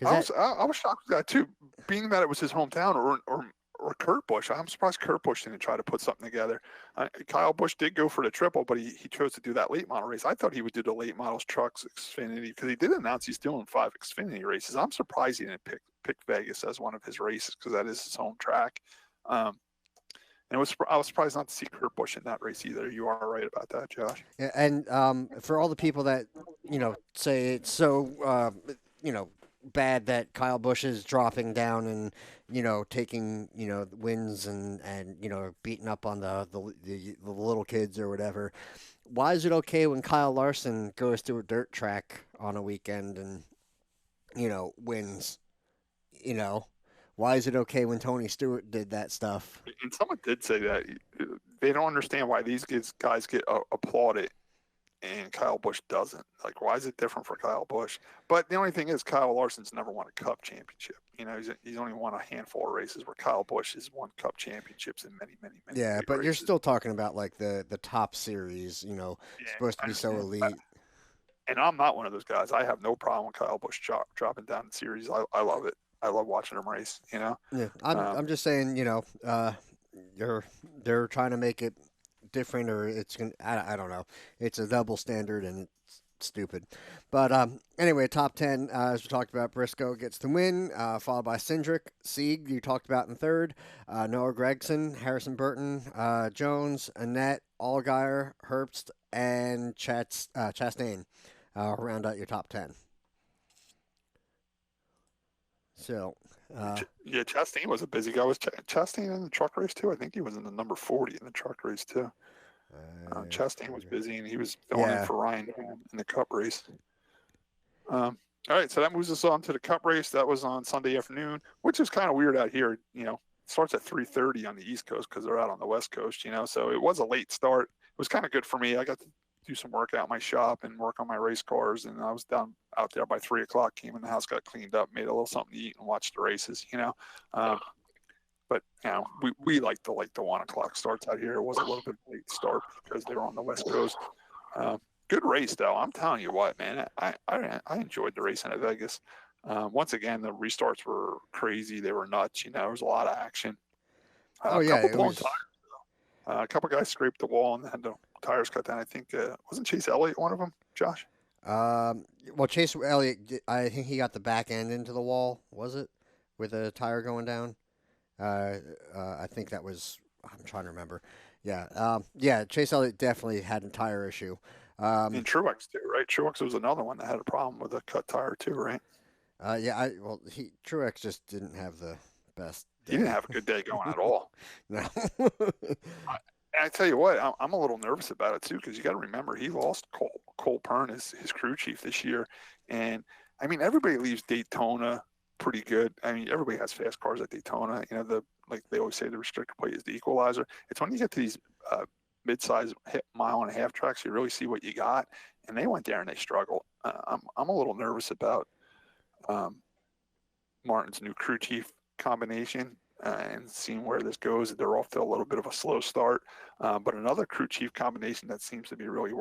I was shocked with that too, being that it was his hometown, or Kurt Busch. I'm surprised Kurt Busch didn't try to put something together. Kyle Busch did go for the triple, but he chose to do that late model race. I thought he would do the late models trucks Xfinity, because he did announce he's doing 5 Xfinity races. I'm surprised he didn't pick Vegas as one of his races, because that is his home track. And I was surprised not to see Kurt Busch in that race either. You are right about that, Josh. Yeah, and for all the people that say it's so bad that Kyle Busch is dropping down and taking wins and beating up on the little kids or whatever. Why is it okay when Kyle Larson goes to a dirt track on a weekend and wins? Why is it okay when Tony Stewart did that stuff? And someone did say that they don't understand why these guys get applauded and Kyle Busch doesn't. Like, why is it different for Kyle Busch? But the only thing is, Kyle Larson's never won a Cup championship. He's only won a handful of races, where Kyle Busch has won Cup championships in many, many, many. Yeah, but races. You're still talking about like the top series. Supposed to be so elite. And I'm not one of those guys. I have no problem with Kyle Busch dropping down the series. I love it. I love watching him race. Yeah, I'm just saying. They're trying to make it different, or it's gonna. I don't know. It's a double standard, and it's stupid. But anyway, top 10, as we talked about, Briscoe gets the win, followed by Cindric. Sieg, you talked about in third. Noah Gragson, Harrison Burton, Jones, Annette, Allgaier, Herbst, and Chastain round out your top 10. So, Chastain was a busy guy. Was Chastain in the truck race too? I think he was in the number 40 in the truck race too. Chastain was busy, and he was filling in for Ryan in the Cup race. All right, so that moves us on to the Cup race. That was on Sunday afternoon, which is kind of weird out here. It starts at 3:30 on the East Coast because they're out on the West Coast. So it was a late start. It was kind of good for me. I got to do some work out in my shop and work on my race cars, and I was out there by 3 o'clock. Came in the house, got cleaned up, made a little something to eat, and watched the races. But we like the 1 o'clock starts out here. It was a little bit late start because they were on the West Coast. Good race though. I'm telling you what, man. I enjoyed the racing at Vegas. Once again, the restarts were crazy. They were nuts. There was a lot of action. A couple guys scraped the wall and had the tires cut down. I think wasn't Chase Elliott one of them, Josh? Well, Chase Elliott, I think he got the back end into the wall. Was it with a tire going down? I think that was. I'm trying to remember. Yeah. Chase Elliott definitely had a tire issue. And Truex too, right? Truex was another one that had a problem with a cut tire too, right? Well, Truex just didn't have the best He didn't day. have a good day going at all. No. And I tell you what, I'm a little nervous about it too, because you got to remember he lost Cole Pern as his crew chief this year, and I mean everybody leaves Daytona pretty good. I mean everybody has fast cars at Daytona. You know like they always say the restrictor plate is the equalizer. It's when you get to these mid-size mile and a half tracks you really see what you got, and they went there and they struggled. I'm a little nervous about um, Martin's new crew chief combination and seeing where this goes. They're off to a little bit of a slow start, but another crew chief combination that seems to be really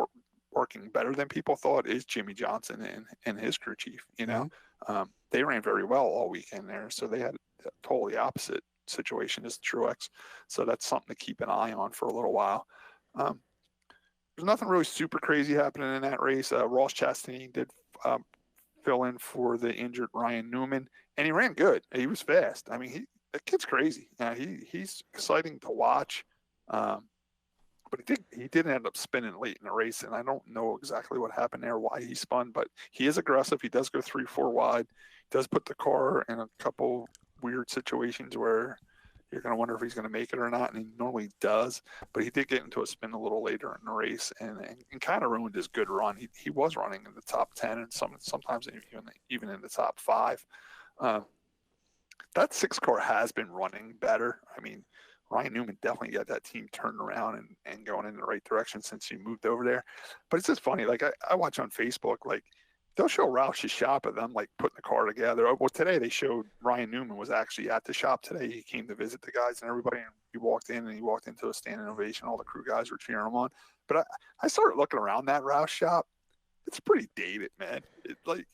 working better than people thought is Jimmy Johnson and his crew chief. They ran very well all weekend there, so they had a totally opposite situation as Truex. So that's something to keep an eye on for a little while. There's nothing really super crazy happening in that race. Ross Chastain did fill in for the injured Ryan Newman, and he ran good. He was fast. I mean, that kid's crazy. He's exciting to watch, but he did end up spinning late in the race, and I don't know exactly what happened there, why he spun, but he is aggressive. He does go 3-4 wide. He does put the car in a couple weird situations where you're going to wonder if he's going to make it or not, and he normally does. But he did get into a spin a little later in the race and kind of ruined his good run. He was running in the top 10 and sometimes even in the top 5. That 6 car has been running better. I mean, Ryan Newman definitely got that team turned around and going in the right direction since he moved over there. But it's just funny. Like I watch on Facebook, like they'll show Roush's shop of them like putting the car together. Well, today they showed Ryan Newman was actually at the shop today. He came to visit the guys and everybody, and he walked into a standing ovation. All the crew guys were cheering him on. But I started looking around that Roush shop. It's pretty dated, man.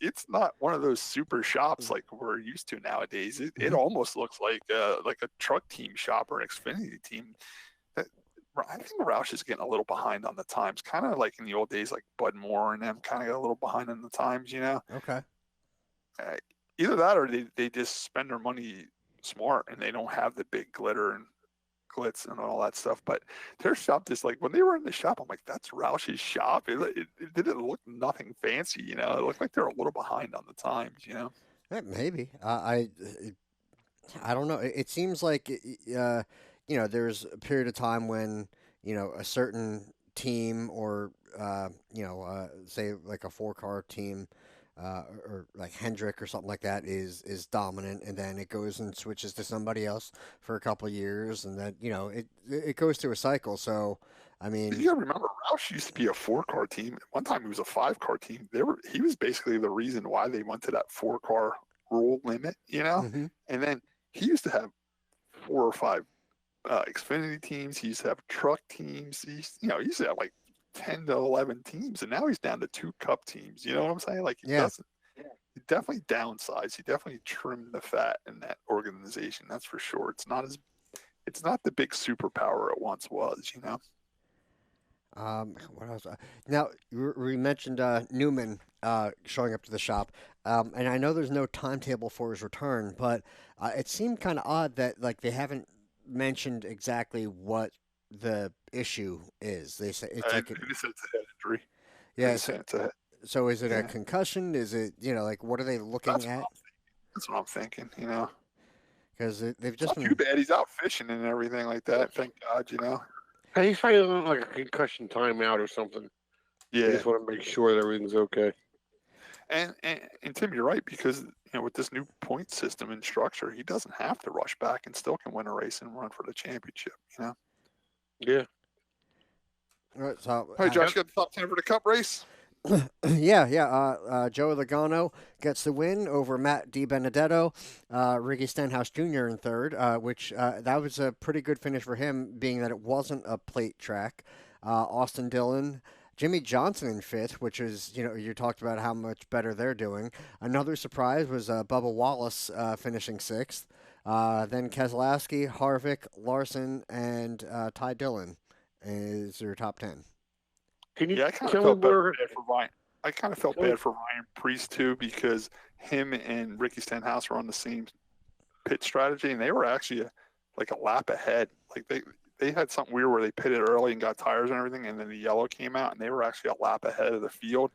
It's not one of those super shops like we're used to nowadays. It almost looks like a truck team shop or an Xfinity team. I think Roush is getting a little behind on the times, kind of like in the old days, like Bud Moore and them kind of got a little behind on the times, Okay. Either that or they just spend their money smart and they don't have the big glitter and glitz and all that stuff. But their shop just like when they were in the shop, I'm like, that's Roush's shop. It didn't look nothing fancy, It looked like they're a little behind on the times, Maybe. I don't know. It seems like there's a period of time when a certain team or say like a 4-car team. Or like Hendrick or something like that is dominant, and then it goes and switches to somebody else for a couple of years, and then it goes through a cycle. So, I mean, you gotta remember, Roush used to be a 4-car team. One time he was a 5-car team. He was basically the reason why they went to that 4-car rule limit, mm-hmm. And then he used to have 4 or 5 Xfinity teams. He used to have truck teams. He used to have like 10 to 11 teams, and now he's down to 2 cup teams. You know what I'm saying? Like he definitely downsized. He definitely trimmed the fat in that organization. That's for sure. It's not the big superpower it once was. What else? Now we mentioned Newman showing up to the shop, and I know there's no timetable for his return, but it seemed kind of odd that like they haven't mentioned exactly what the issue is. They say it's like it's a head injury. yeah. It's a head. So is it a concussion? Is it like what are they looking at? That's what I'm thinking. Because they've It's just not too bad. He's out fishing and everything like that. Thank God. Hey, he's probably on like a concussion timeout or something. Yeah. I just want to make sure that everything's okay. And Tim, you're right, because with this new point system and structure, he doesn't have to rush back and still can win a race and run for the championship. Yeah. All right, so All right, Josh, you got the top 10 for the Cup race? Joey Logano gets the win over Matt DiBenedetto. Ricky Stenhouse Jr. in third, which that was a pretty good finish for him, being that it wasn't a plate track. Austin Dillon. Jimmy Johnson in fifth, which is, you talked about how much better they're doing. Another surprise was Bubba Wallace finishing sixth. Then Keselowski, Harvick, Larson, and Ty Dillon is your top 10. I kind of felt bad for Ryan. I kind of felt bad for Ryan Preece too, because him and Ricky Stenhouse were on the same pit strategy, and they were actually like a lap ahead. Like they had something weird where they pitted early and got tires and everything, and then the yellow came out, and they were actually a lap ahead of the field.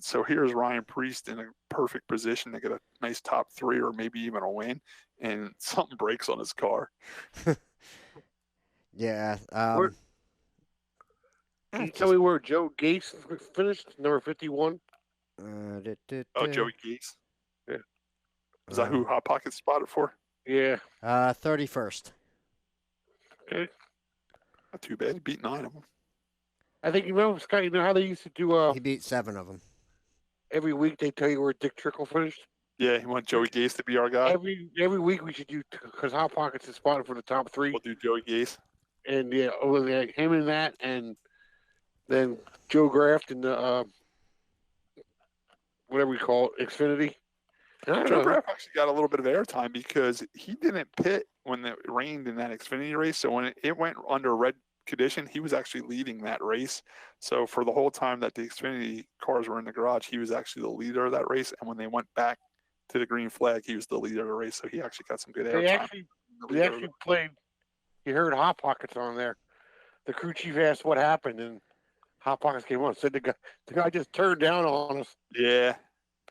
so here's Ryan Priest in a perfect position to get a nice top 3 or maybe even a win, and something breaks on his car. Yeah. Where, can you tell me where Joe Gates finished? Number 51? Oh, Joey Gates. Yeah. Is that who Hot Pocket spotted for? Yeah. 31st. Okay. Not too bad. He beat 9 of them. I think, Scott, you know how they used to do He beat 7 of them. every week they tell you where Dick Trickle finished? Yeah, he want Joey Gates to be our guy. Every week we should do, because Hot Pockets is spotted for the top 3. We'll do Joey Gates. And yeah, him and that, and then Joe Graft and the whatever we call it, Xfinity. Joe Graff actually got a little bit of airtime because he didn't pit when it rained in that Xfinity race. So when it went under red condition, he was actually leading that race. So for the whole time that the Xfinity cars were in the garage, he was actually the leader of that race. And when they went back to the green flag, he was the leader of the race. So he actually got some good airtime. They actually played. You heard Hot Pockets on there. The crew chief asked what happened, and Hot Pockets came on. Said the guy just turned down on us. Yeah.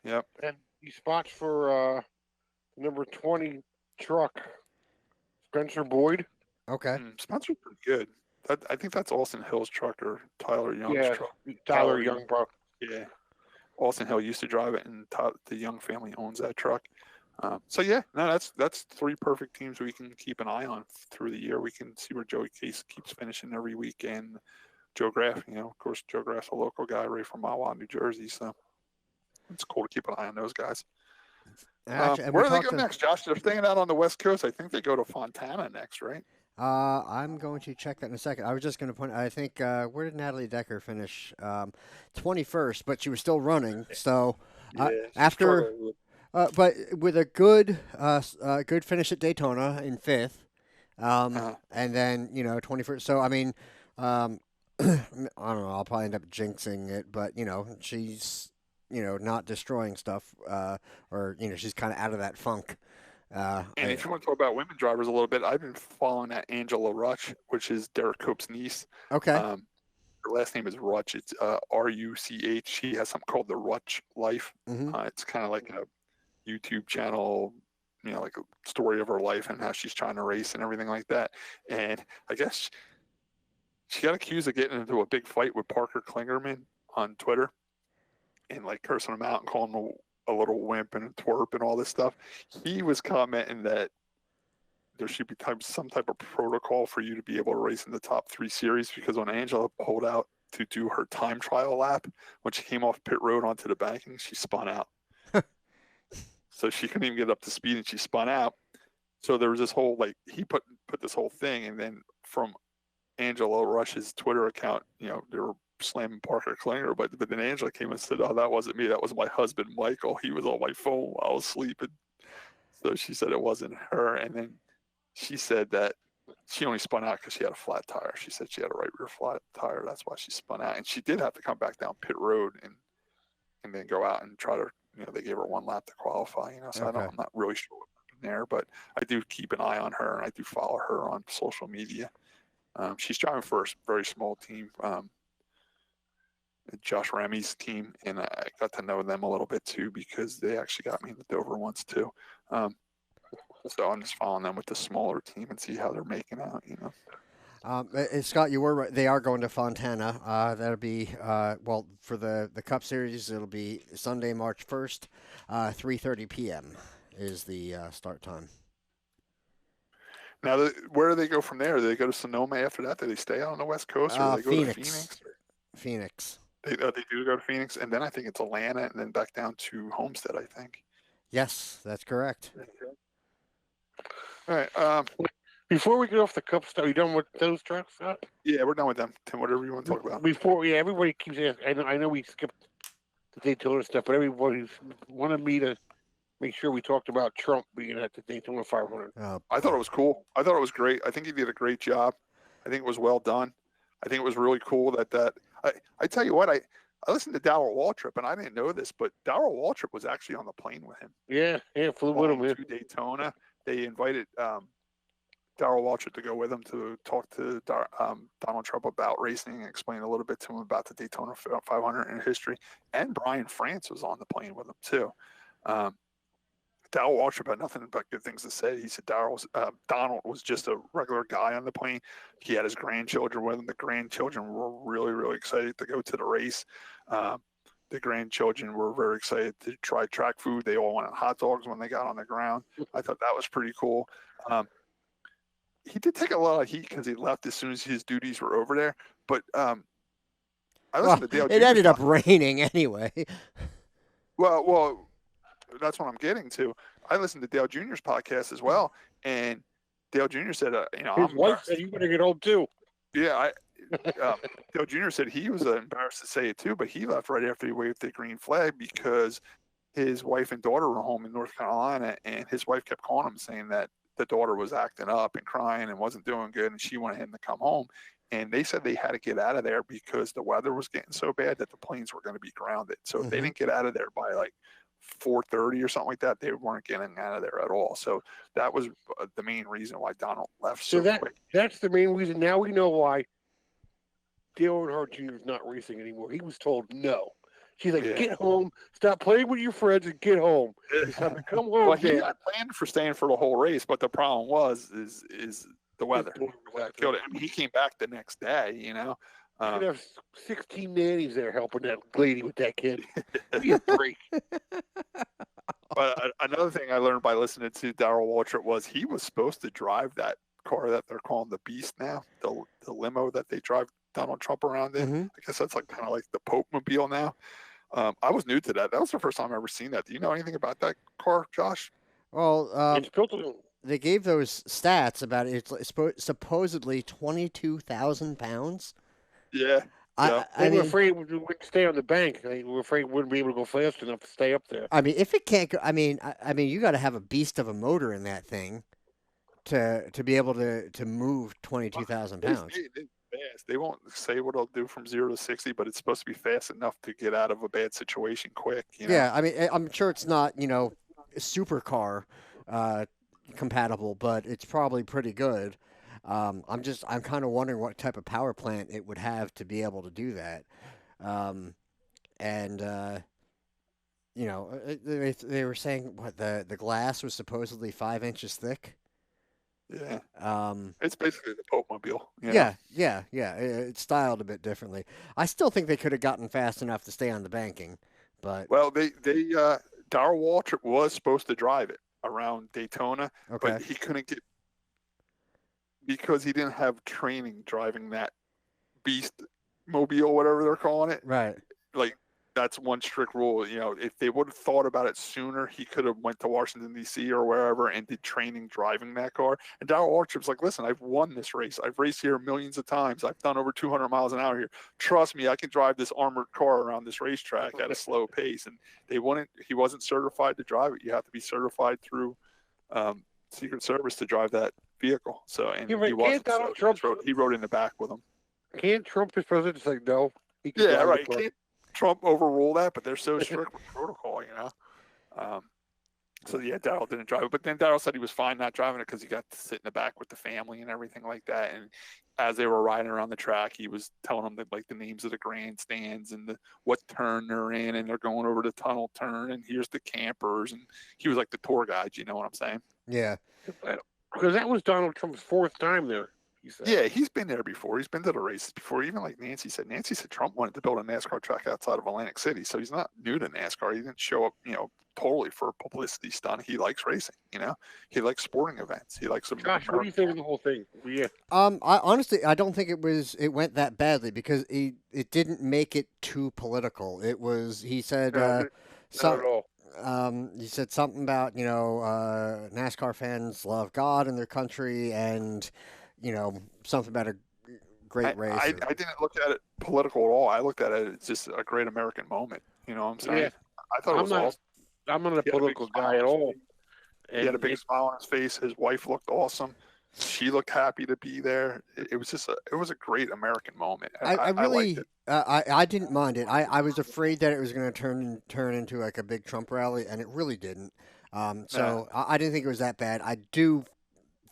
Yep. And he spots for number 20 truck, Spencer Boyd. Okay. Spencer's pretty good. I think that's Austin Hill's truck or Tyler Young's truck. Tyler Young, bro. Yeah. Austin Hill used to drive it, and the Young family owns that truck. So yeah, no, that's 3 perfect teams we can keep an eye on through the year. We can see where Joey Case keeps finishing every week, and Joe Graff. Of course, Joe Graff's a local guy right from Mahwah, New Jersey. So it's cool to keep an eye on those guys. Actually, where do they go next, Josh? They're staying out on the West Coast. I think they go to Fontana next, right? I'm going to check that in a second. I was just going to point. I think where did Natalie Decker finish? 21st, but she was still running. So after. But with a good finish at Daytona in 5th, and then 21st. So I mean, I don't know. I'll probably end up jinxing it, but she's not destroying stuff, or she's kind of out of that funk. And if you want to talk about women drivers a little bit, I've been following that Angela Rutch, which is Derek Cope's niece. Okay. Her last name is Rutch. It's Ruch. She has something called the Rutch Life. Mm-hmm. It's kind of like a YouTube channel, like a story of her life and how she's trying to race and everything like that. And I guess she got accused of getting into a big fight with Parker Klingerman on Twitter and like cursing him out and calling him a little wimp and a twerp and all this stuff. He was commenting that there should be some type of protocol for you to be able to race in the top 3 series, because when Angela pulled out to do her time trial lap, when she came off pit road onto the banking, she spun out. So she couldn't even get up to speed, and she spun out. So there was this whole, he put this whole thing, and then from Angela Rush's Twitter account, they were slamming Parker Klinger, but then Angela came and said, "Oh, that wasn't me. That was my husband, Michael. He was on my phone while I was sleeping." So she said it wasn't her, and then she said that she only spun out because she had a flat tire. She said she had a right rear flat tire. That's why she spun out, and she did have to come back down pit road and then go out and try to. They gave her 1 lap to qualify. So okay. I'm not really sure what happened there, but I do keep an eye on her, and I do follow her on social media. She's driving for a very small team, Josh Remy's team, and I got to know them a little bit too because they actually got me in the Dover once too. So I'm just following them with the smaller team and see how they're making out. Scott, you were right. They are going to Fontana. That'll be for the Cup Series. It'll be Sunday, March 1st, 3:30 p.m. is the start time. Now, where do they go from there? Do they go to Sonoma after that? Do they stay out on the West Coast, or do they go to Phoenix? Phoenix. They do go to Phoenix, and then I think it's Atlanta, and then back down to Homestead, I think. Yes, that's correct. All right. Before we get off the Cup stuff, are you done with those trucks, Scott? Yeah, we're done with them. Tim, whatever you want to talk about. Everybody keeps asking. I know we skipped the Daytona stuff, but everybody wanted me to make sure we talked about Trump being at the Daytona 500. I thought it was cool. I thought it was great. I think he did a great job. I think it was well done. I think it was really cool that I tell you what, I listened to Darrell Waltrip, and I didn't know this, but Darrell Waltrip was actually on the plane with him. Yeah, flew with him to Daytona. They invited Darrell Waltrip to go with him to talk to Donald Trump about racing and explain a little bit to him about the Daytona 500 and history. And Brian France was on the plane with him too. Darrell Waltrip had nothing but good things to say. He said Donald was just a regular guy on the plane. He had his grandchildren with him. The grandchildren were really, really excited to go to the race. The grandchildren were very excited to try track food. They all wanted hot dogs when they got on the ground. I thought that was pretty cool. He did take a lot of heat because he left as soon as his duties were over there. But I listened to Dale. It ended up raining anyway. Well, that's what I'm getting to. I listened to Dale Jr.'s podcast as well, and Dale Jr. said, his wife said you better get home too. Yeah, Dale Jr. said he was embarrassed to say it too, but he left right after he waved the green flag because his wife and daughter were home in North Carolina, and his wife kept calling him saying that the daughter was acting up and crying and wasn't doing good, and she wanted him to come home. And they said they had to get out of there because the weather was getting so bad that the planes were going to be grounded. So if they didn't get out of there by like 4:30 or something like that, they weren't getting out of there at all. So that was the main reason why Donald left so quick. That's the main reason. Now we know why Dale Earnhardt Jr. is not racing anymore. He was told no. She's like, get home, stop playing with your friends, and get home. He's having to come home. Well, he had planned for staying for the whole race, but the problem is the weather. Killed it. I mean, he came back the next day, you know. You could have 16 nannies there helping that lady with that kid. Give me a break. But another thing I learned by listening to Darrell Waltrip was he was supposed to drive that car that they're calling the Beast now, the limo that they drive Donald Trump around in. I guess that's like kind of like the Pope Mobile now. I was new to that. That was the first time I ever seen that. Do you know anything about that car, Josh? Well, it's built on. They gave those stats about it. It's supposedly 22,000 pounds. Yeah. They were afraid it wouldn't stay on the bank. They were afraid it wouldn't be able to go fast enough to stay up there. I mean, if it can't go, I mean, you got to have a beast of a motor in that thing to be able to move 22,000 pounds. Fast. They won't say what it'll do from 0 to 60, but it's supposed to be fast enough to get out of a bad situation quick. You know? Yeah, I mean, I'm sure it's not, supercar compatible, but it's probably pretty good. I'm kind of wondering what type of power plant it would have to be able to do that. They were saying what the glass was supposedly 5 inches thick. Yeah. It's basically the Pope Mobile. Yeah. It's styled a bit differently. I still think they could have gotten fast enough to stay on the banking, but they Darrell Waltrip was supposed to drive it around Daytona, but he couldn't get because he didn't have training driving that Beast Mobile, whatever they're calling it. Right. Like that's one strict rule. If they would have thought about it sooner, he could have went to Washington, D.C. or wherever and did training driving that car. And Darrell Waltrip's like, listen, I've won this race. I've raced here millions of times. I've done over 200 miles an hour here. Trust me, I can drive this armored car around this racetrack at a slow pace. And he wasn't certified to drive it. You have to be certified through Secret Service to drive that vehicle. So, and he wasn't. So he rode in the back with him. Can't Trump be president? It's like, no. Yeah, right. Can't Trump overrule that, but they're so strict with protocol, So yeah, Darrell didn't drive it, but then Darrell said he was fine not driving it because he got to sit in the back with the family and everything like that. And as they were riding around the track, he was telling them the names of the grandstands and what turn they're in, and they're going over the tunnel turn, and here's the campers, and he was like the tour guide. You know what I'm saying? Yeah, because that was Donald Trump's 4th time there. Yeah, he's been there before. He's been to the races before. Even like Nancy said Trump wanted to build a NASCAR track outside of Atlantic City. So he's not new to NASCAR. He didn't show up, totally for a publicity stunt. He likes racing, He likes sporting events. He likes them. Josh, what do you think of the whole thing? Yeah. I honestly don't think it went that badly because it didn't make it too political. It was, he said, not at all. He said something about, NASCAR fans love God and their country and, something about a great race. I didn't look at it political at all. I looked at it as just a great American moment. You know what I'm saying? Yeah. I thought it was awesome. I'm not a political guy at all. He had a big smile on his face. His wife looked awesome. She looked happy to be there. It was just it was a great American moment. I really liked it. I didn't mind it. I was afraid that it was going to turn into like a big Trump rally, and it really didn't. I didn't think it was that bad. I do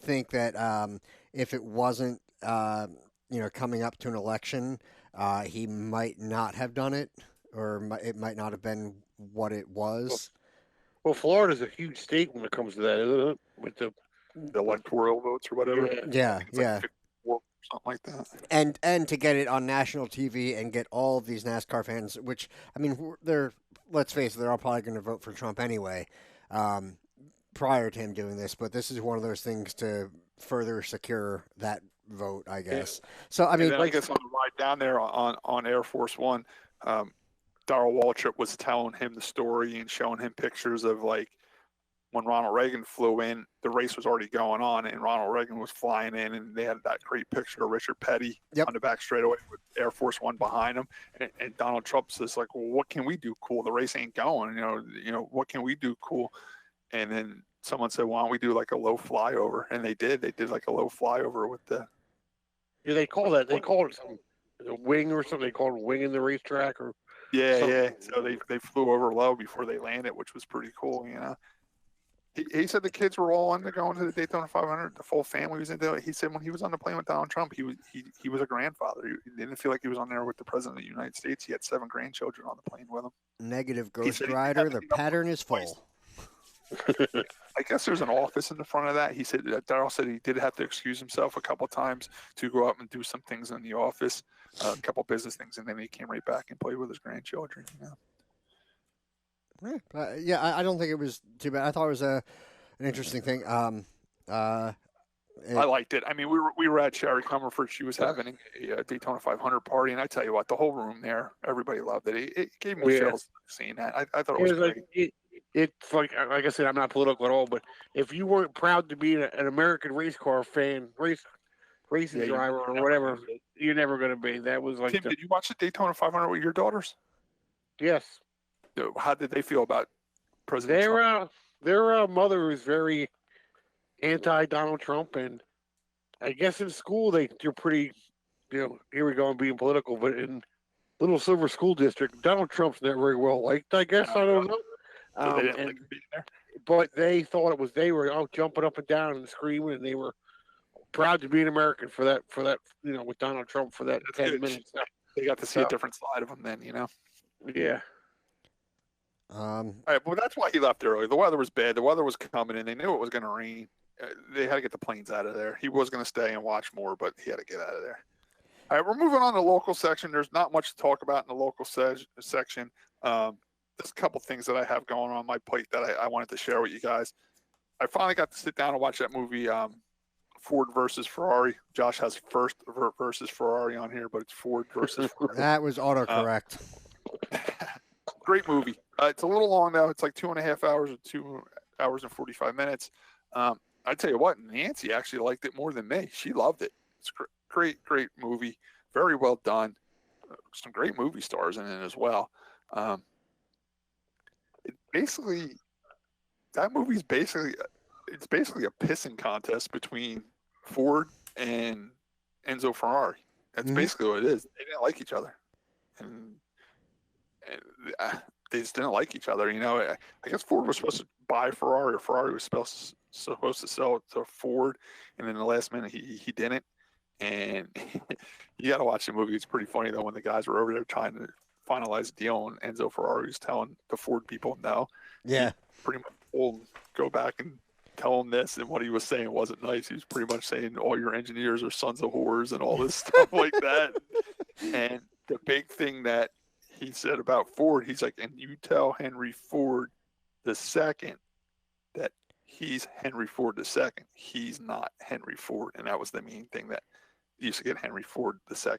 think that if it wasn't, coming up to an election, he might not have done it, or it might not have been what it was. Well, Florida's a huge state when it comes to that, isn't it? With the electoral votes or whatever. Yeah, It's yeah. like 54, something like that. And to get it on national TV and get all of these NASCAR fans, which I mean, let's face it, they're all probably going to vote for Trump anyway, prior to him doing this. But this is one of those things to further secure that vote, I guess. So I mean, I guess on the ride down there on Air Force One, Darrell Waltrip was telling him the story and showing him pictures of like when Ronald Reagan flew in, the race was already going on, and Ronald Reagan was flying in, and they had that great picture of Richard Petty on the back straightaway with Air Force One behind him, and Donald Trump says like, "Well, what can we do cool? The race ain't going. You know, what can we do cool?" And then someone said, "Why don't we do like a low flyover?" And they did. They did like a low flyover with the. Yeah, they call it something, a wing or something. They call it winging the racetrack or. Yeah, something. yeah. So they flew over low before they landed, which was pretty cool. He said the kids were all into going to the Daytona 500. The full family was into it. He said when he was on the plane with Donald Trump, he was a grandfather. He didn't feel like he was on there with the president of the United States. He had 7 grandchildren on the plane with him. Negative Ghost Rider. The pattern is full. I guess there's an office in the front of that. He said Darrell said he did have to excuse himself a couple of times to go up and do some things in the office, a couple business things, and then he came right back and played with his grandchildren. I don't think it was too bad. I thought it was an interesting thing. I liked it. I mean, we were at Sherry Comerford. She was having a Daytona 500 party, and I tell you what, the whole room there, everybody loved it. It gave me chills seeing that. I thought it was great. It's like I said, I'm not political at all, but if you weren't proud to be an American race car fan, racing driver or whatever, you're never going to be. That was like. Tim, did you watch the Daytona 500 with your daughters? Yes. How did they feel about President Trump? Their mother is very anti-Donald Trump, and I guess in school they're pretty, here we go and being political, but in Little Silver School District, Donald Trump's not very well liked, I guess. I don't know. So they didn't like him being there? But they thought they were out jumping up and down and screaming, and they were proud to be an American for that, with Donald Trump for that 10 minutes. They got to see a different side of him then, Yeah. All right, well, that's why he left early. The weather was bad. The weather was coming in. They knew it was going to rain. They had to get the planes out of there. He was going to stay and watch more, but he had to get out of there. All right, we're moving on to the local section. There's not much to talk about in the local section. There's a couple things that I have going on my plate that I wanted to share with you guys. I finally got to sit down and watch that movie, Ford versus Ferrari. Josh has first versus Ferrari on here, but it's Ford versus Ferrari. That was autocorrect. Great movie. It's a little long though. It's like 2.5 hours or 2 hours and 45 minutes. I tell you what, Nancy actually liked it more than me. She loved it. It's great movie. Very well done. Some great movie stars in it as well. That movie's basically a pissing contest between Ford and Enzo Ferrari. That's basically what it is. They didn't like each other, and they just didn't like each other. I guess Ford was supposed to buy Ferrari, or Ferrari was supposed to sell it to Ford, and then the last minute he didn't. And you got to watch the movie. It's pretty funny though when the guys were over there trying to finalize a deal, and Enzo Ferrari was telling the Ford people no. Yeah, he pretty much told them, go back and tell him this, and what he was saying wasn't nice. He was pretty much saying all your engineers are sons of whores and all this stuff like that. And the big thing that he said about Ford, he's like, and you tell Henry Ford II that he's Henry Ford II. He's not Henry Ford. And that was the main thing that used to get Henry Ford II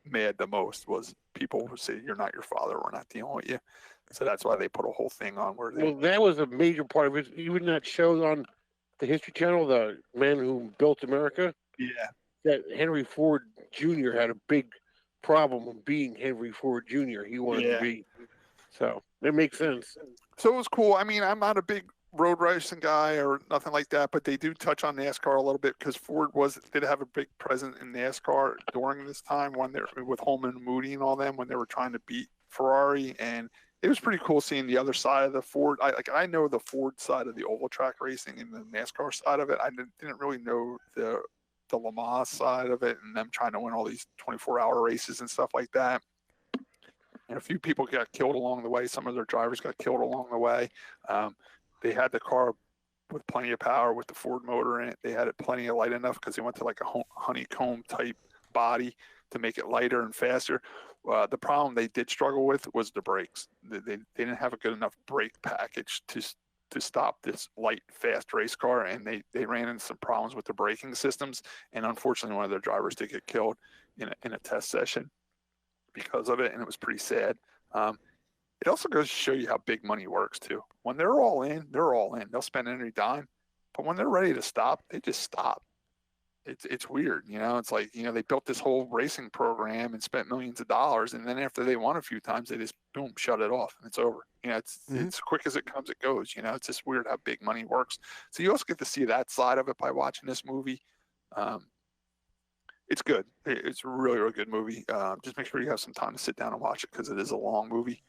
mad the most, was people who say, you're not your father, we're not dealing with you. So that's why they put a whole thing on where they... Well, that was a major part of it. Even that show on the History Channel, The Man Who Built America. Yeah. That Henry Ford Jr. had a big problem of being Henry Ford Jr. He wanted to be. So it makes sense. So it was cool. I mean, I'm not a big road racing guy or nothing like that, but they do touch on NASCAR a little bit because Ford did have a big presence in NASCAR during this time when they're with Holman and Moody and all them, when they were trying to beat Ferrari. And it was pretty cool seeing the other side of the Ford. I know the Ford side of the oval track racing and the NASCAR side of it. I didn't really know the Le Mans side of it and them trying to win all these 24-hour races and stuff like that. And a few people got killed along the way. Some of their drivers got killed along the way. They had the car with plenty of power with the Ford motor in it. They had it plenty of light enough because they went to like a honeycomb type body to make it lighter and faster. The problem they did struggle with was the brakes. They didn't have a good enough brake package to stop this light, fast race car, and they ran into some problems with the braking systems. And unfortunately, one of their drivers did get killed in a test session because of it, and it was pretty sad. It also goes to show you how big money works too. When they're all in, they're all in. They'll spend any dime, but when they're ready to stop, they just stop. It's weird, you know. It's like, you know, they built this whole racing program and spent millions of dollars, and then after they won a few times, they just boom, shut it off, and it's over. You know, it's quick as it comes, it goes. You know, it's just weird how big money works. So you also get to see that side of it by watching this movie. It's good. It's a really, really good movie. Just make sure you have some time to sit down and watch it because it is a long movie.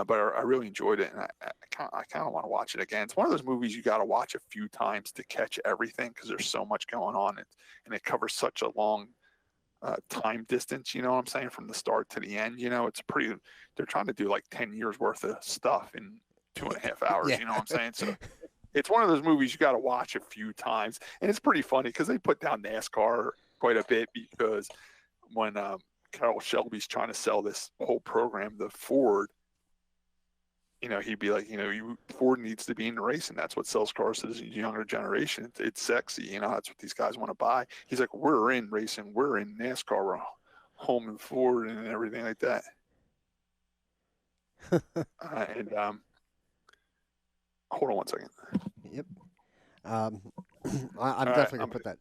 But I really enjoyed it, and I kind of want to watch it again. It's one of those movies you got to watch a few times to catch everything because there's so much going on, and it covers such a long time distance. You know what I'm saying? From the start to the end. You know, it's pretty. They're trying to do like 10 years worth of stuff in 2.5 hours. Yeah. You know what I'm saying? So it's one of those movies you got to watch a few times, and it's pretty funny because they put down NASCAR quite a bit because when Carroll Shelby's trying to sell this whole program, the Ford. You know, he'd be like, you know, Ford needs to be in the race, and that's what sells cars to the younger generation. It's sexy, you know, that's what these guys want to buy. He's like, we're in racing, we're in NASCAR, we're home and Ford and everything like that. Hold on one second. Yep. I'm definitely gonna put that.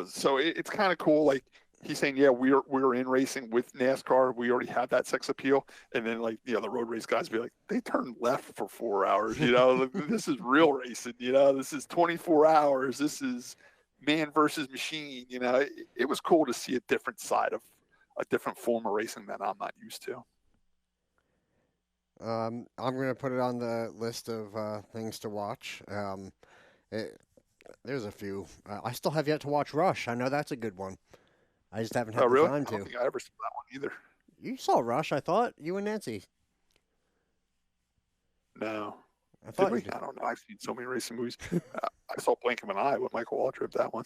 So it's kind of cool, like. He's saying, yeah, we're in racing with NASCAR. We already have that sex appeal. And then, like, you know, the road race guys be like, they turned left for 4 hours. You know, this is real racing. You know, this is 24 hours. This is man versus machine. You know, it was cool to see a different side of a different form of racing that I'm not used to. I'm gonna put it on the list of things to watch. There's a few. I still have yet to watch Rush. I know that's a good one. I just haven't had the time to. I don't think I ever saw that one either. You saw Rush, I thought. You and Nancy. No. I thought. Did we? I don't know. I've seen so many racing movies. I saw Blink of an Eye with Michael Waltrip, that one.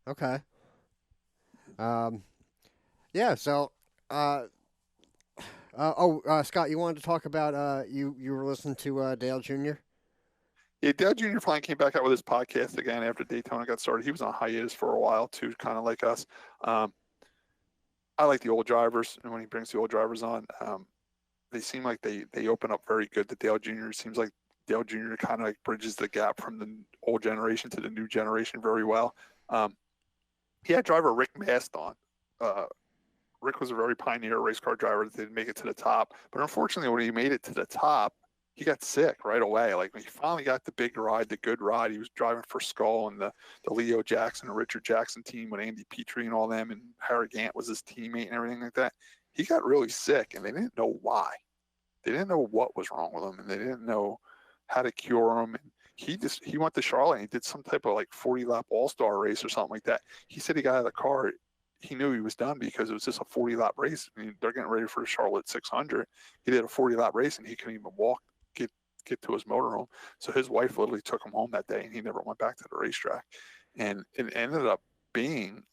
Okay. Yeah, so Scott, you wanted to talk about you were listening to Dale Jr.? Yeah, Dale Jr. finally came back out with his podcast again after Daytona got started. He was on hiatus for a while too, kind of like us. I like the old drivers, and when he brings the old drivers on, they seem like they open up very good. The Dale Jr. seems like Dale Jr. kind of like bridges the gap from the old generation to the new generation very well. He had driver Rick Mast on. Rick was a very pioneer race car driver that didn't make it to the top, but unfortunately, when he made it to the top, he got sick right away. Like when he finally got the big ride, the good ride, he was driving for Skull and the Leo Jackson and Richard Jackson team with Andy Petrie and all them, and Harry Gant was his teammate and everything like that. He got really sick, and they didn't know why. They didn't know what was wrong with him, and they didn't know how to cure him. And he went to Charlotte and he did some type of like 40-lap all-star race or something like that. He said he got out of the car. He knew he was done because it was just a 40-lap race. I mean, they're getting ready for Charlotte 600. He did a 40-lap race, and he couldn't even walk. Get to his motorhome. So his wife literally took him home that day, and he never went back to the racetrack. And it ended up being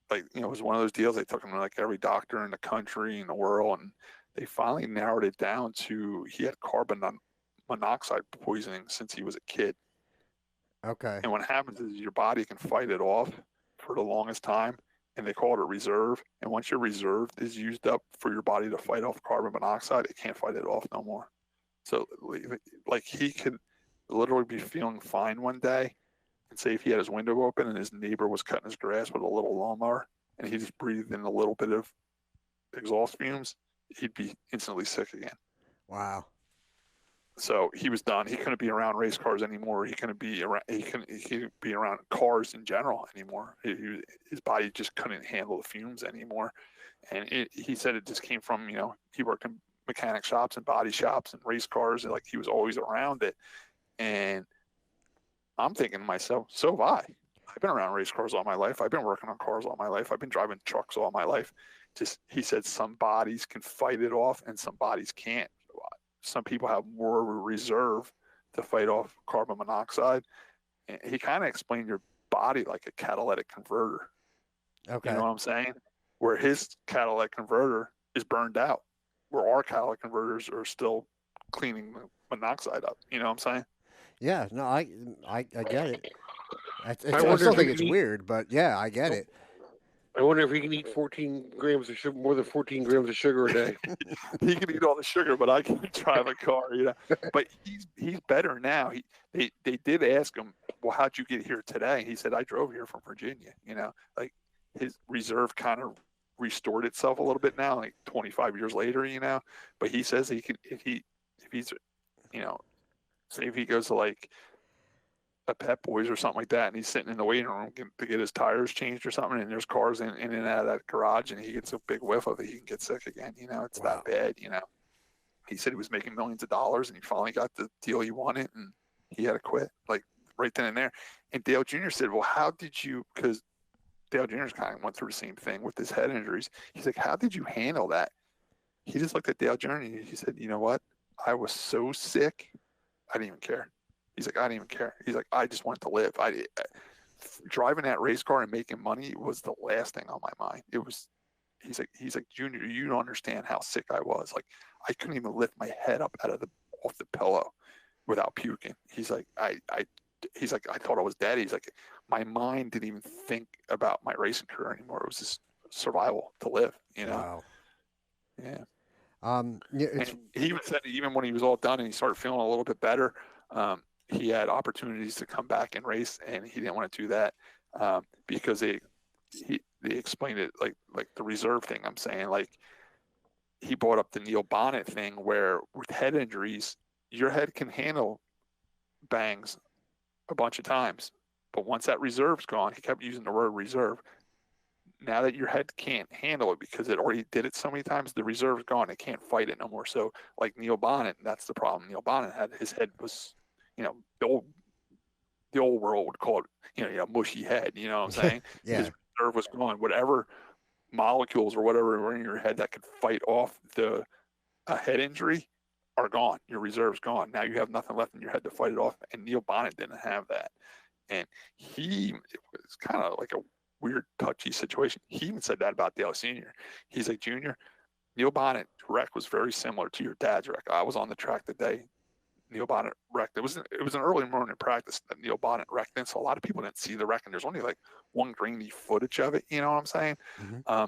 like, you know, it was one of those deals. They took him to like every doctor in the country, in the world, and they finally narrowed it down to he had carbon monoxide poisoning since he was a kid. Okay. And what happens is your body can fight it off for the longest time, and they call it a reserve. And once your reserve is used up for your body to fight off carbon monoxide, it can't fight it off no more. So, like, he could literally be feeling fine one day and say if he had his window open and his neighbor was cutting his grass with a little lawnmower and he just breathed in a little bit of exhaust fumes, he'd be instantly sick again. Wow. So he was done. He couldn't be around race cars anymore. He couldn't be around. He couldn't be around cars in general anymore. His body just couldn't handle the fumes anymore. And he said it just came from, he worked in mechanic shops and body shops and race cars, and like he was always around it. And I'm thinking to myself, so have I. I've been around race cars all my life. I've been working on cars all my life. I've been driving trucks all my life. Just, he said some bodies can fight it off and some bodies can't. Some people have more of a reserve to fight off carbon monoxide. And he kind of explained your body like a catalytic converter. Okay. You know what I'm saying? Where his catalytic converter is burned out, where our catalytic converters are still cleaning the monoxide up. You know what I'm saying? Yeah, no, I get it. I wonder still if think we it's can eat- weird, but yeah, I get it. I wonder if he can eat 14 grams of sugar, more than 14 grams of sugar a day. He can eat all the sugar, but I can't drive a car, But he's better now. They did ask him, well, how'd you get here today? He said, I drove here from Virginia. Like his reserve kind of restored itself a little bit now, like 25 years later. But he says he could if he's say if he goes to like a Pep Boys or something like that, and he's sitting in the waiting room to get his tires changed or something, and there's cars in and out of that garage, and he gets a big whiff of it, he can get sick again. It's Wow. that bad. He said he was making millions of dollars, and he finally got the deal he wanted, and he had to quit, like right then and there. And Dale Jr. said, well, how did you, because Dale Jr.'s kind of went through the same thing with his head injuries. He's like, how did you handle that? He just looked at Dale Jr. and he said, you know what? I was so sick, I didn't even care. He's like, I didn't even care. He's like, I just wanted to live. Driving that race car and making money was the last thing on my mind. It was. He's like, Junior, you don't understand how sick I was. Like, I couldn't even lift my head up off the pillow without puking. He's like, I thought I was dead. He's like, my mind didn't even think about my racing career anymore. It was just survival to live. Wow. Yeah. Yeah, it's And he even said even when he was all done and he started feeling a little bit better, he had opportunities to come back and race, and he didn't want to do that because they explained it like the reserve thing. I'm saying, like, he brought up the Neil Bonnet thing where with head injuries, your head can handle bangs a bunch of times, but once that reserve's gone, he kept using the word reserve. Now that your head can't handle it because it already did it so many times, the reserve's gone. It can't fight it no more. So like Neil Bonnet, that's the problem. Neil Bonnet had his head was, the old world would call it, mushy head. You know what I'm saying? yeah. His reserve was gone. Whatever molecules or whatever were in your head that could fight off a head injury are gone. Your reserve's gone. Now you have nothing left in your head to fight it off. And Neil Bonnet didn't have that. And it was kind of like a weird, touchy situation. He even said that about Dale Sr. He's like, Junior, Neil Bonnet wreck was very similar to your dad's wreck. I was on the track the day Neil Bonnet wrecked. It was an early morning practice that Neil Bonnet wrecked in, so a lot of people didn't see the wreck, and there's only like one grainy footage of it. You know what I'm saying? Mm-hmm.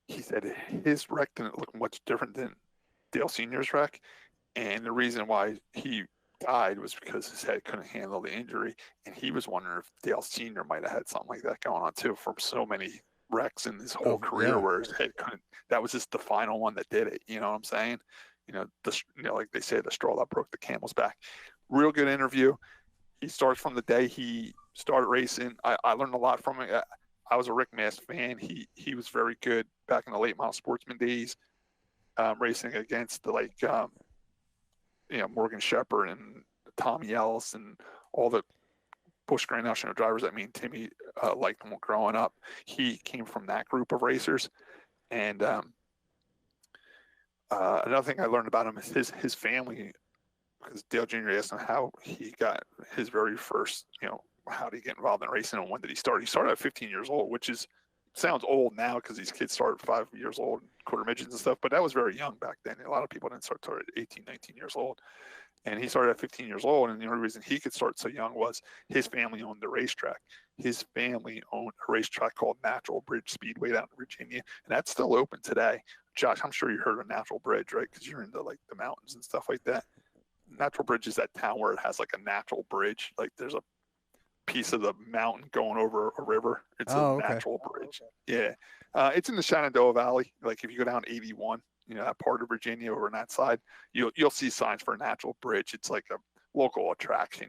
He said his wreck didn't look much different than Dale Sr.'s wreck, and the reason why he died was because his head couldn't handle the injury, and he was wondering if Dale Sr. might have had something like that going on too from so many wrecks in his whole career where his head couldn't. That was just the final one that did it. You know what I'm saying? Like they say, the straw that broke the camel's back. Real good interview. He starts from the day he started racing. I learned a lot from him. I was a Rick Mast fan. He was very good back in the late model sportsman days, racing against the Morgan Shepherd and Tommy Ellis and all the Busch Grand National drivers that me and Timmy liked him growing up. He came from that group of racers. And another thing I learned about him is his family, because Dale Jr. asked him how he got his very first, how did he get involved in racing and when did he start? He started at 15 years old, which sounds old now because these kids started 5 years old, quarter midgets and stuff, but that was very young back then. A lot of people didn't start at 18, 19 years old. And he started at 15 years old, and the only reason he could start so young was his family owned the racetrack. His family owned a racetrack called Natural Bridge Speedway down in Virginia, and that's still open today. Josh, I'm sure you heard of Natural Bridge, right? Because you're into like the mountains and stuff like that. Natural Bridge is that town where it has like a natural bridge. Like there's a piece of the mountain going over a river. It's a natural bridge. Yeah. It's in the Shenandoah Valley. Like if you go down 81, that part of Virginia over on that side, you'll see signs for a natural bridge. It's like a local attraction,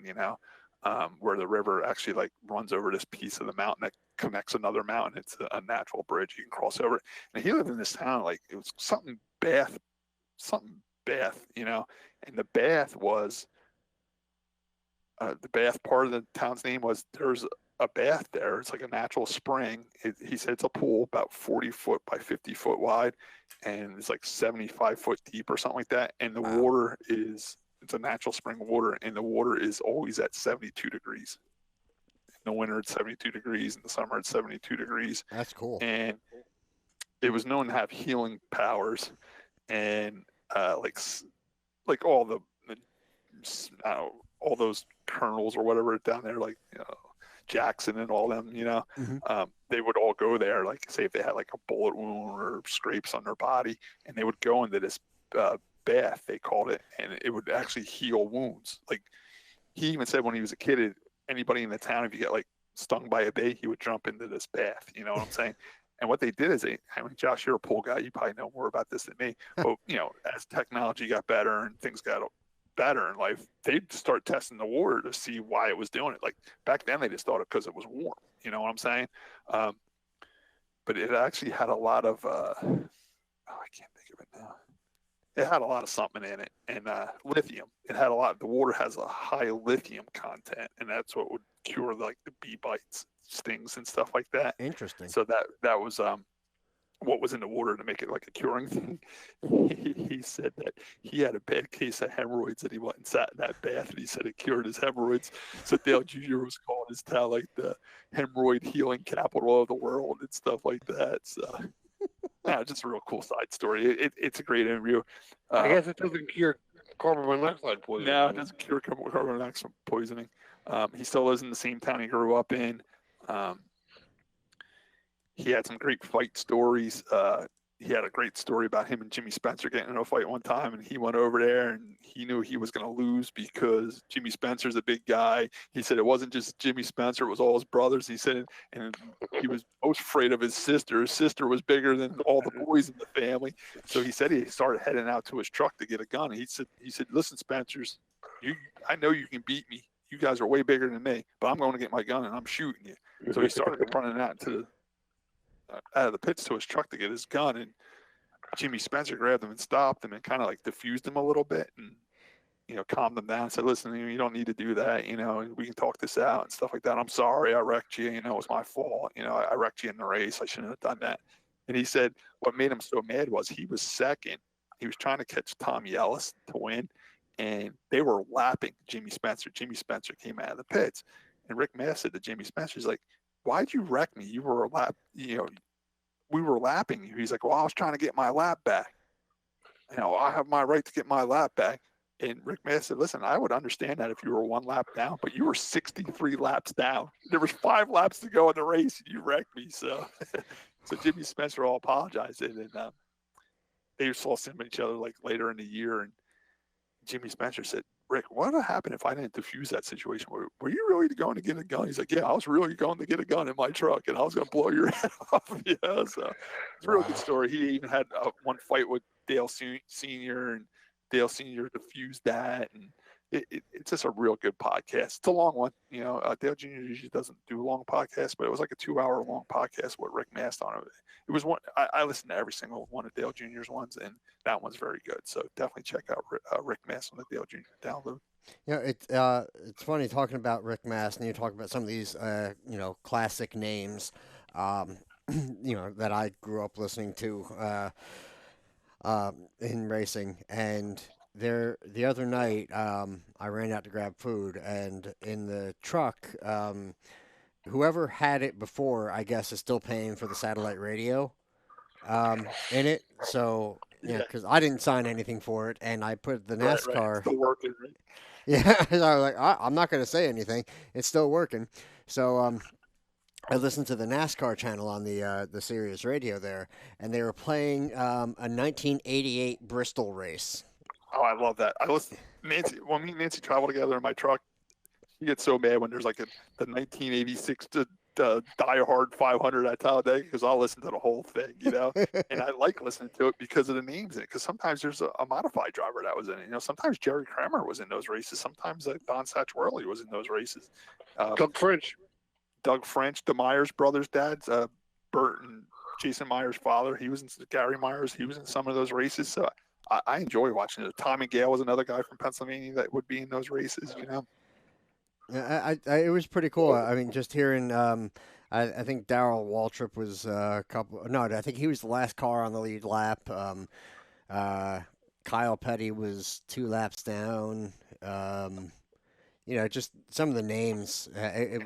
where the river actually like runs over this piece of the mountain that connects another mountain. It's a natural bridge you can cross over. And he lived in this town like it was something Bath, and the Bath was the Bath part of the town's name was there's a bath there. It's like a natural spring. He said it's a pool about 40 foot by 50 foot wide, and it's like 75 foot deep or something like that. And the water it's a natural spring water, and the water is always at 72 degrees. In the winter, it's 72 degrees. In the summer, it's 72 degrees. That's cool. And it was known to have healing powers, and like all all those colonels or whatever down there, like Jackson and all them, they would all go there, like say if they had like a bullet wound or scrapes on their body, and they would go into this bath, they called it, and it would actually heal wounds. Like he even said when he was a kid, anybody in the town, if you get like stung by a bee, he would jump into this bath. You know what I'm saying? And what they did is Josh, you're a pool guy, you probably know more about this than me. But as technology got better and things got better in life, they'd start testing the water to see why it was doing it. Like back then, they just thought it because it was warm. You know what I'm saying? But it actually had a lot of I can't think of it now. It had a lot of something in it, and lithium. It had a lot. The water has a high lithium content, and that's what would cure like the bee bites, stings, and stuff like that. Interesting. So that was what was in the water to make it like a curing thing. He said that he had a bad case of hemorrhoids and he went and sat in that bath, and he said it cured his hemorrhoids. So Dale Jr. was calling his town like the hemorrhoid healing capital of the world and stuff like that. So just a real cool side story. It's a great interview. I guess it doesn't cure carbon monoxide poisoning. No, it doesn't cure carbon monoxide poisoning. He still lives in the same town he grew up in. He had some great fight stories. He had a great story about him and Jimmy Spencer getting in a fight one time, and he went over there and he knew he was going to lose because Jimmy Spencer's a big guy. He said it wasn't just Jimmy Spencer, it was all his brothers. He said, and he was most afraid of his sister. His sister was bigger than all the boys in the family. So he said he started heading out to his truck to get a gun. And he said, listen, Spencers, I know you can beat me. You guys are way bigger than me, but I'm going to get my gun and I'm shooting you. So he started running out out of the pits to his truck to get his gun, and Jimmy Spencer grabbed him and stopped him and kind of like diffused him a little bit and calmed him down and said, listen, you don't need to do that, we can talk this out and stuff like that. I'm sorry I wrecked you, it was my fault, I wrecked you in the race, I shouldn't have done that. And he said what made him so mad was he was second, he was trying to catch Tommy Ellis to win, and they were lapping Jimmy Spencer came out of the pits, and Rick Mass said to Jimmy Spencer, he's like, why'd you wreck me? You were we were lapping you. He's like, well, I was trying to get my lap back. I have my right to get my lap back. And Rick Mass said, listen, I would understand that if you were one lap down, but you were 63 laps down. There was 5 laps to go in the race, and you wrecked me. So Jimmy Spencer all apologized, and they saw some of each other like later in the year, and Jimmy Spencer said, Rick, what would happen if I didn't defuse that situation? Were you really going to get a gun? He's like, yeah, I was really going to get a gun in my truck, and I was going to blow your head off. So it's a real good story. He even had one fight with Dale Sr., and Dale Sr. diffused that, and it's just a real good podcast. It's a long one. Dale Jr. usually doesn't do long podcasts, but it was like a 2-hour long podcast with Rick Mast on it. It was one. I listened to every single one of Dale Jr.'s ones, and that one's very good. So definitely check out Rick Mast on the Dale Jr. download. It's funny talking about Rick Mast, and you talk about some of these classic names that I grew up listening to in racing. And the other night, I ran out to grab food, and in the truck, whoever had it before, I guess, is still paying for the satellite radio in it. So, because I didn't sign anything for it, and I put the NASCAR. Right. Still working, right? Yeah, I was like, I'm not going to say anything. It's still working. So I listened to the NASCAR channel on the Sirius radio there, and they were playing a 1988 Bristol race. Oh, I love that. I listen. Nancy, when me and Nancy travel together in my truck, she gets so mad when there's like the 1986 diehard 500 at Talladega because I'll listen to the whole thing, and I like listening to it because of the names in it. Because sometimes there's a modified driver that was in it. Sometimes Jerry Kramer was in those races. Sometimes Don Satchworley was in those races. Doug French, the Myers brothers' dads, Bert and Jason Myers' father. He was in Gary Myers. He was in some of those races. So I enjoy watching it. Tommy Gale was another guy from Pennsylvania that would be in those races. Yeah, it was pretty cool. I mean, just hearing, I think Darrell Waltrip was a couple. No, I think he was the last car on the lead lap. Kyle Petty was 2 laps down. Just some of the names.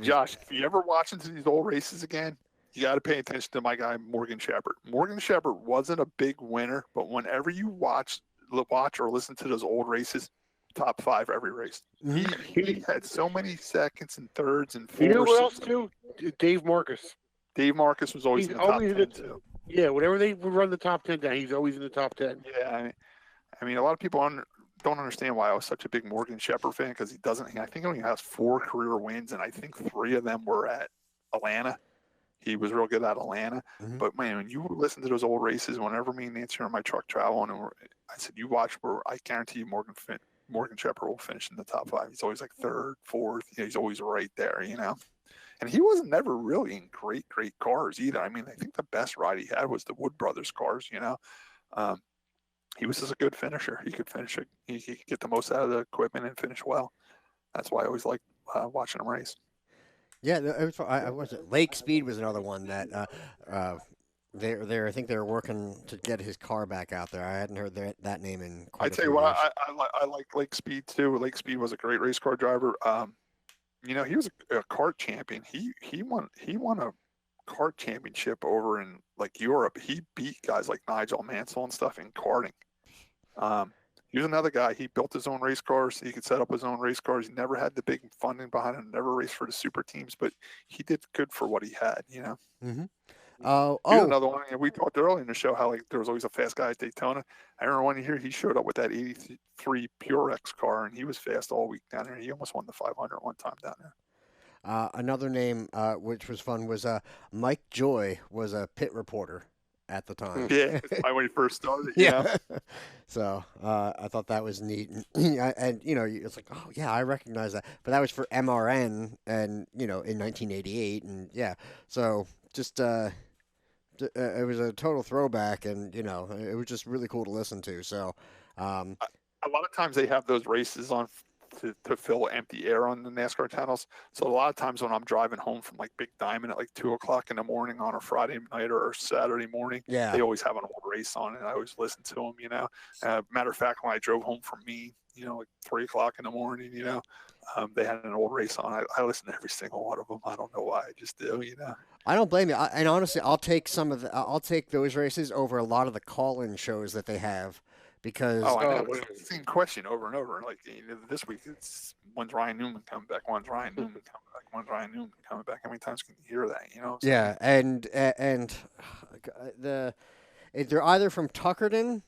Josh, if you ever watch into these old races again, you got to pay attention to my guy Morgan Shepherd. Morgan Shepherd wasn't a big winner, but whenever you watch or listen to those old races, top 5 every race. He had so many seconds and thirds and fourths. You know what else too? Dave Marcus. Dave Marcus was always in the top 10 too. Yeah, whenever they would run the top 10 down, he's always in the top 10. Yeah, I mean, a lot of people don't understand why I was such a big Morgan Shepherd fan because he doesn't. I think he only has 4 career wins, and I think 3 of them were at Atlanta. He was real good at Atlanta. Mm-hmm. But man, when you listen to those old races, whenever me and Nancy are in my truck traveling, and I said, "You watch where I guarantee you Morgan Shepherd will finish in the top 5. He's always like 3rd, 4th. He's always right there, And he wasn't never really in great cars either. I mean, I think the best ride he had was the Wood Brothers cars. He was just a good finisher. He could finish it. He could get the most out of the equipment and finish well. That's why I always liked watching him race. Yeah, I was Lake Speed was another one that I think they were working to get his car back out there. I hadn't heard that name in quite I tell you what, I like Lake Speed too. Lake Speed was a great race car driver. He was a kart champion. He won a kart championship over in like Europe. He beat guys like Nigel Mansell and stuff in karting. He was another guy. He built his own race cars. He could set up his own race cars. He never had the big funding behind him. Never raced for the super teams, but he did good for what he had. Mm-hmm. Here's another one. We talked earlier in the show how there was always a fast guy at Daytona. I remember one year he showed up with that '83 Purex car, and he was fast all week down there. He almost won the 500 one time down there. Another name which was fun was Mike Joy was a pit reporter at the time. Yeah, when he first started. So I thought that was neat, and it's like, oh yeah, I recognize that. But that was for MRN, and in 1988, and yeah, so just. It was a total throwback, and it was just really cool to listen to. So, a lot of times they have those races on to fill empty air on the NASCAR channels. So a lot of times when I'm driving home from like Big Diamond at like 2:00 in the morning on a Friday night or Saturday morning, they always have an old race on, and I always listen to them. Matter of fact, when I drove home from me, like 3:00 in the morning, they had an old race on. I listen to every single one of them. I don't know why. I just do. I don't blame you. And honestly, I'll take I'll take those races over a lot of the call-in shows that they have, because I know. It's the same question over and over. Like this week, it's when's Ryan Newman coming back? When's Ryan Newman coming back? When's Ryan Newman coming back? How many times can you hear that? So, yeah, and they're either from Tuckerton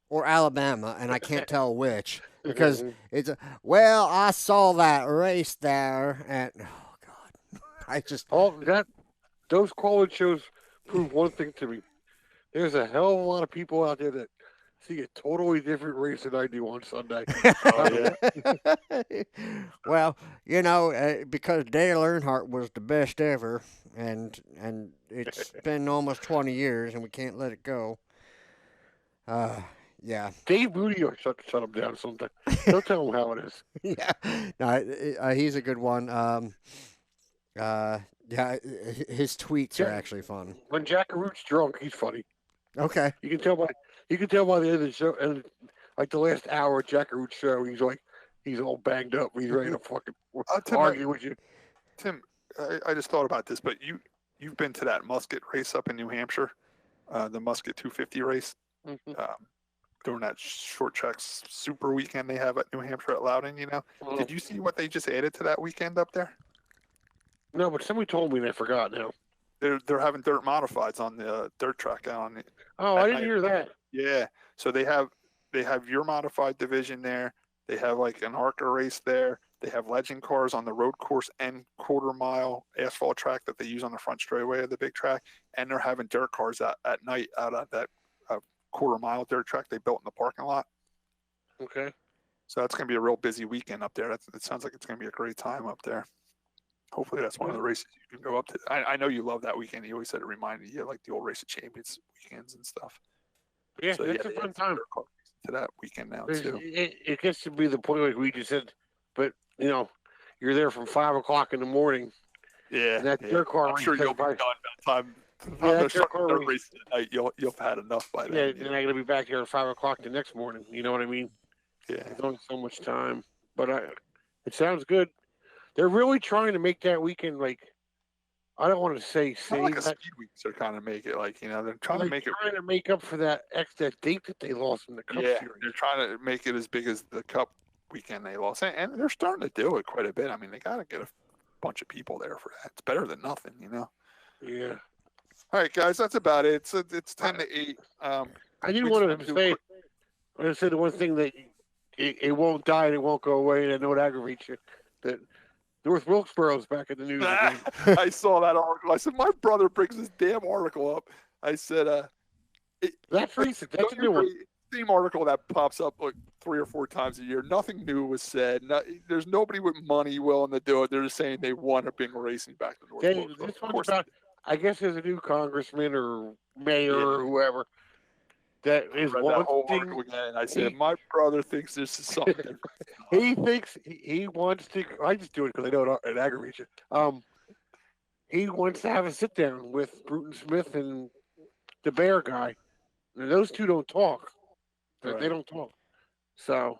or Alabama, and I can't tell which, because it's I saw that race there, and oh god, I just those call-in shows prove one thing to me. There's a hell of a lot of people out there that see a totally different race than I do on Sunday. Well, because Dale Earnhardt was the best ever, and it's been almost 20 years, and we can't let it go. Yeah. Dave Moody will shut him down sometime. Don't tell him how it is. Yeah. No, he's a good one. Yeah, his tweets are actually fun. When Jack Arut's drunk, he's funny. Okay. You can tell by the end of the show, and like the last hour of Jack Arut's show, he's all banged up. He's ready to fucking argue with you. Tim, I just thought about this, but you've been to that musket race up in New Hampshire, the Musket 250 race. Mm-hmm. During that short track super weekend they have at New Hampshire at Loudon, Did you see what they just added to that weekend up there? No, but somebody told me and I forgot now. They're having dirt modifieds on the dirt track on it. Oh, I didn't hear that. Yeah, so they have your modified division there. They have like an ARCA race there. They have legend cars on the road course and quarter-mile asphalt track that they use on the front straightaway of the big track, and they're having dirt cars at night out on that quarter-mile dirt track they built in the parking lot. Okay. So that's going to be a real busy weekend up there. It sounds like it's going to be a great time up there. Hopefully that's one of the races you can go up to. I know you love that weekend. You always said it reminded you of like the old Race of Champions weekends and stuff. Yeah, So, it's a fun time. To that weekend now too. It gets to be the point like we just said, but you're there from 5 o'clock in the morning. Yeah, and that dirt car I'm race sure you'll be by done by the time. Yeah, They're starting car their race- race tonight. You'll have had enough by Yeah, then. then I got to be back here at 5 o'clock the next morning. You know what I mean? Yeah. There's only so much time, but it sounds good. They're really trying to make that weekend like I don't want to say Kind of like a that. speed week. They're kind of make it like they're trying They're to make it. trying to make up for that extra date that they lost in the Cup Yeah, Series. they're trying to make it as big as the Cup weekend they lost, and they're starting to do it quite a bit. I mean, they got to get a bunch of people there for that. It's better than nothing. Yeah. All right, guys, that's about it. It's 10 to 8. I didn't we want just to do say. quick- I want to say the one thing that it won't die and it won't go away, and I know it aggravates you. That North Wilkesboro's back in the news again. I saw that article. I said, my brother brings this damn article up. I said, That's recent. That's a new one. Same article that pops up like 3 or 4 times a year. Nothing new was said. There's nobody with money willing to do it. They're just saying they want to bring racing back to North Wilkesboro. This one's about. I guess there's a new congressman or mayor or whoever that is read one that whole thing. article again, and I said, my brother thinks this is something different. He thinks he wants to. I just do it because I know it aggravates you. He wants to have a sit down with Bruton Smith and the Bear guy. And those two don't talk. Right. They don't talk. So,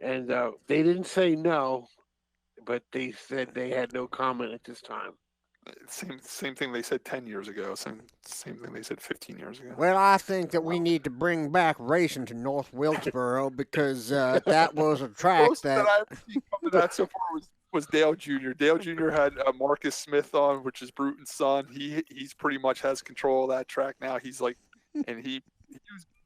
and they didn't say no, but they said they had no comment at this time. Same thing they said 10 years ago. Same thing they said 15 years ago. Well, I think that we need to bring back racing to North Wilkesboro because that was a track Most that I've seen come to that so far was Dale Jr. Dale Jr. had Marcus Smith on, which is Bruton's son. He's pretty much has control of that track now. He's like, and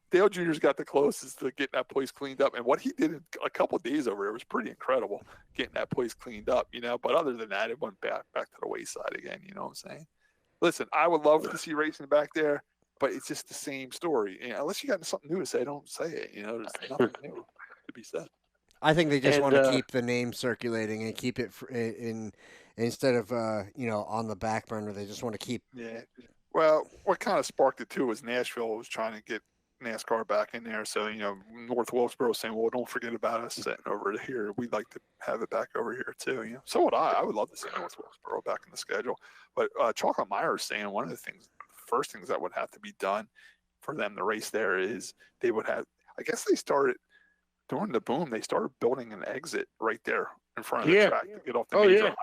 Dale Jr.'s got the closest to getting that place cleaned up. And what he did in a couple of days over there was pretty incredible, getting that place cleaned up, But other than that, it went back to the wayside again, you know what I'm saying? Listen, I would love to see racing back there, but it's just the same story. Unless you got something new to say, don't say it. There's nothing new to be said. I think they just want to keep the name circulating and keep it instead of on the back burner. They just want to keep. Yeah. Well, what kind of sparked it too was Nashville was trying to get NASCAR back in there. So, North Wilkesboro saying, well, don't forget about us sitting over here. We'd like to have it back over here too. So would I. I would love to see North Wilkesboro back in the schedule. But Chocolate Meyer is saying one of the first things that would have to be done for them to race there is they would have, I guess they started during the boom, they started building an exit right there in front of the track to get off the major highway.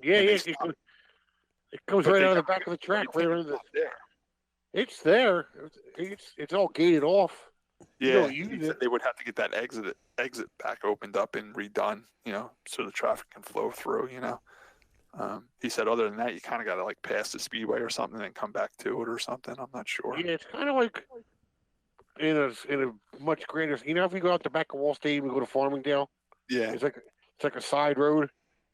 Yeah. It goes right out of the back of the track. It's there. It's all gated off. Yeah, they would have to get that exit back opened up and redone, so the traffic can flow through, He said other than that, you kind of got to like pass the speedway or something and then come back to it or something. I'm not sure. Yeah, it's kind of like in a much greater. If you go out the back of Wall Stadium and go to Farmingdale, yeah, it's like a side road.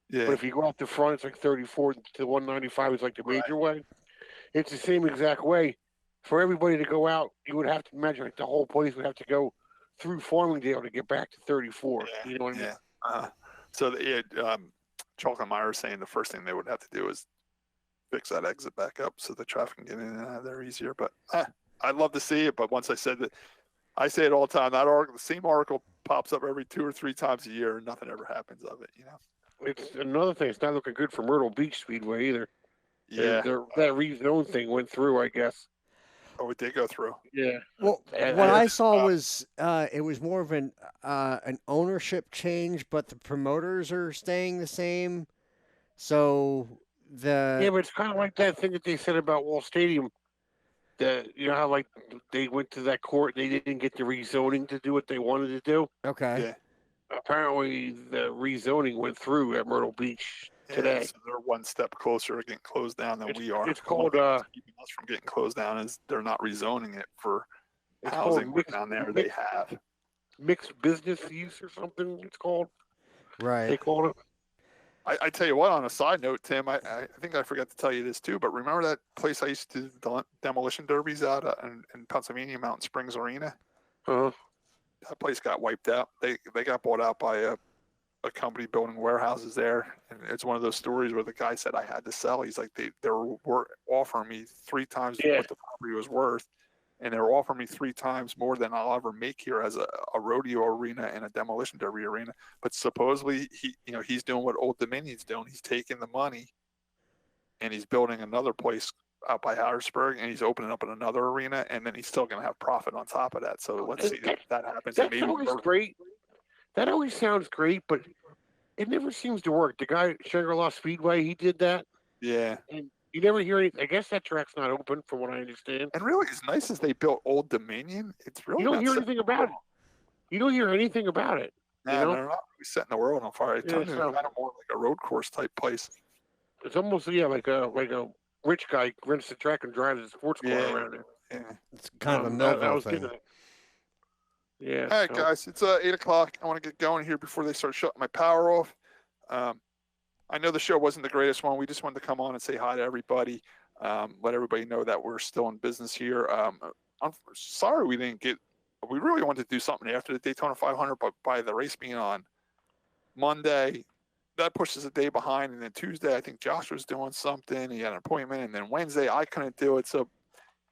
Yeah. But if you go out the front, it's like 34 to 195. It's like the major way. It's the same exact way. For everybody to go out, you would have to imagine like the whole place would have to go through Farmingdale to get back to 34. Yeah. You know what I mean? Yeah. So Chocolate Meyer is saying the first thing they would have to do is fix that exit back up so the traffic can get in and out of there easier. But I'd love to see it. But once I said that, I say it all the time. That article, the same article pops up every 2 or 3 times a year, and nothing ever happens of it. It's another thing. It's not looking good for Myrtle Beach Speedway either. Yeah. That rezone thing went through, I guess. Oh, it did go through. Yeah. Well, what I saw was it was more of an ownership change, but the promoters are staying the same. So but it's kind of like that thing that they said about Wall Stadium. How like they went to that court, they didn't get the rezoning to do what they wanted to do. Okay. Yeah. Apparently, the rezoning went through at Myrtle Beach today. So they're one step closer to getting closed down than we are. It's called keeping us from getting closed down is they're not rezoning it for housing down there. They have mixed business use or something. It's called. Right. They called it. I tell you what, on a side note, Tim, I think I forgot to tell you this too, but remember that place I used to do demolition derbies out in Pennsylvania, Mountain Springs Arena? Uh-huh. That place got wiped out. They got bought out by a company building warehouses there, and it's one of those stories where the guy said I had to sell. He's like they were offering me 3 times Yeah. what the property was worth, and they were offering me 3 times more than I'll ever make here as a rodeo arena and a demolition derby arena. But supposedly he's doing what Old Dominion's doing. He's taking the money and he's building another place out by Harrisburg, and he's opening up another arena, and then he's still going to have profit on top of that. So let's see if that happens. That's always great. That always sounds great, but it never seems to work. The guy at Shangri-La Speedway, he did that. Yeah. And you never hear anything. I guess that track's not open, from what I understand. And really, as nice as they built Old Dominion, it's really You don't not hear set- anything about it. You don't hear anything about it. Nah, you know? they're not really setting the world on fire. It's Yeah, kind of more like a road course type place. It's almost like a rich guy rents the track and drives his sports car Yeah. around it. Yeah. It's kind of a I Millville was thing. getting it. Yeah. All right, so- guys, it's 8 o'clock. I want to get going here before they start shutting my power off. I know the show wasn't the greatest one. We just wanted to come on and say hi to everybody, let everybody know that we're still in business here. I'm sorry we didn't get. We really wanted to do something after the Daytona 500, but by the race being on Monday, that pushes a day behind. And then Tuesday, I think Josh was doing something. He had an appointment, and then Wednesday, I couldn't do it. So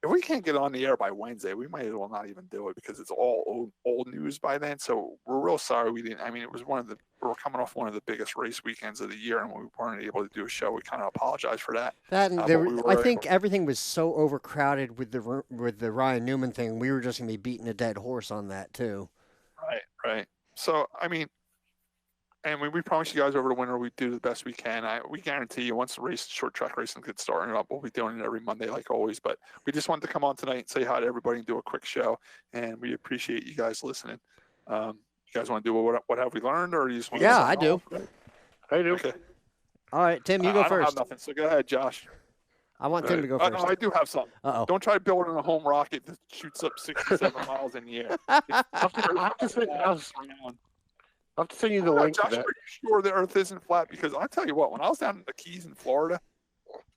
if we can't get on the air by Wednesday, we might as well not even do it because it's all old news by then. So we're real sorry we didn't. I mean, it was we're coming off one of the biggest race weekends of the year, and we weren't able to do a show. We kind of apologize for that. That and But I think everything was so overcrowded with the Ryan Newman thing. We were just gonna be beating a dead horse on that too. Right. So I mean, and we promise you guys over the winter we do the best we can. We guarantee you once the short track racing gets started up, we'll be doing it every Monday like always. But we just wanted to come on tonight and say hi to everybody and do a quick show. And we appreciate you guys listening. You guys want to do what have we learned, or you just want Yeah, to I do. I do. Okay. All right, Tim, you go I don't have first. nothing, so go ahead, Josh. I want Tim to go No, first. I do have something. Uh-oh. Don't try building a home rocket that shoots up 67 miles in the air. I'll have to send you the link Josh, to are that. you sure the Earth isn't flat? Because I'll tell you what, when I was down in the Keys in Florida,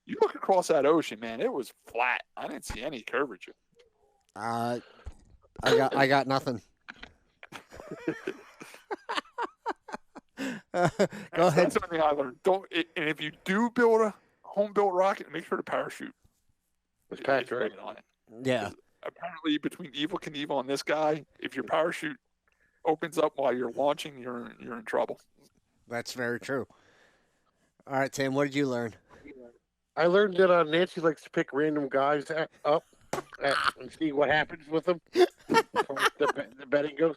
you look across that ocean, man, it was flat. I didn't see any curvature. I got nothing. Go ahead. That's something I learned. And if you do build a home-built rocket, make sure to parachute. It's packed, right? on it. Yeah. Apparently, between Evil Knievel and this guy, if your parachute opens up while you're launching, you're in trouble. That's very true. All right, Tim, what did you learn? I learned that Nancy likes to pick random guys up and see what happens with them. the betting goes.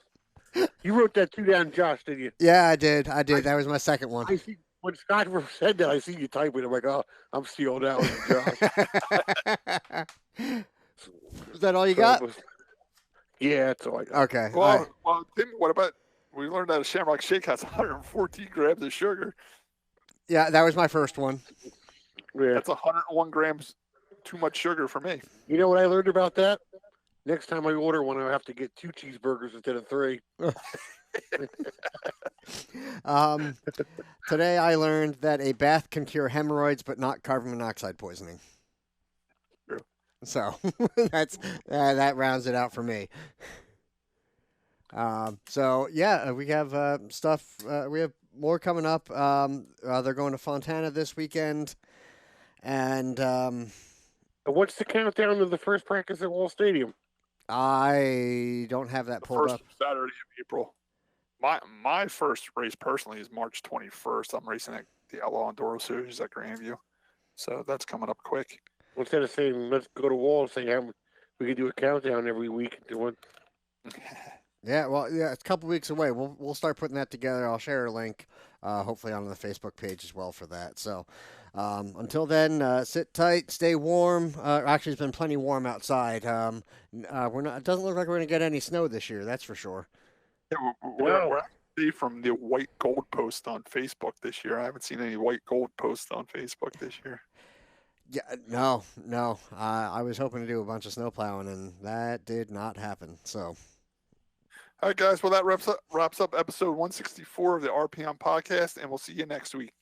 You wrote that too down, Josh, didn't you? Yeah, I did. That was my second one. I see when Scott said that. I see you type it. I'm like, oh, I'm stealing that one, Josh. Is that all you got? Yeah, that's all I got. Okay. all right. Well, Tim, what about we learned that a Shamrock Shake has 114 grams of sugar. Yeah, that was my first one. Yeah. That's 101 grams too much sugar for me. You know what I learned about that? Next time I order one, I have to get 2 cheeseburgers instead of 3. Today I learned that a bath can cure hemorrhoids, but not carbon monoxide poisoning. True. So that rounds it out for me. So yeah, we have stuff. We have more coming up. They're going to Fontana this weekend, and What's the countdown to the first practice at Wall Stadium? I don't have that The pulled first up. Saturday of April. My first race personally is March 21st. I'm racing at the Outlaw Enduro Series at Grandview, so that's coming up quick. Instead of saying let's go to Wall, say we could do a countdown every week. Yeah, well, yeah, it's a couple weeks away. We'll start putting that together. I'll share a link, hopefully on the Facebook page as well for that. So until then, sit tight, stay warm. Actually, it's been plenty warm outside. We're not. It doesn't look like we're gonna get any snow this year. That's for sure. Yeah, we're actually from the white gold post on Facebook this year. I haven't seen any white gold posts on Facebook this year. Yeah, no. I was hoping to do a bunch of snow plowing, and that did not happen. So. All right, guys. Well, that wraps up episode 164 of the RPM podcast, and we'll see you next week.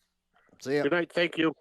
See ya. Good night. Thank you.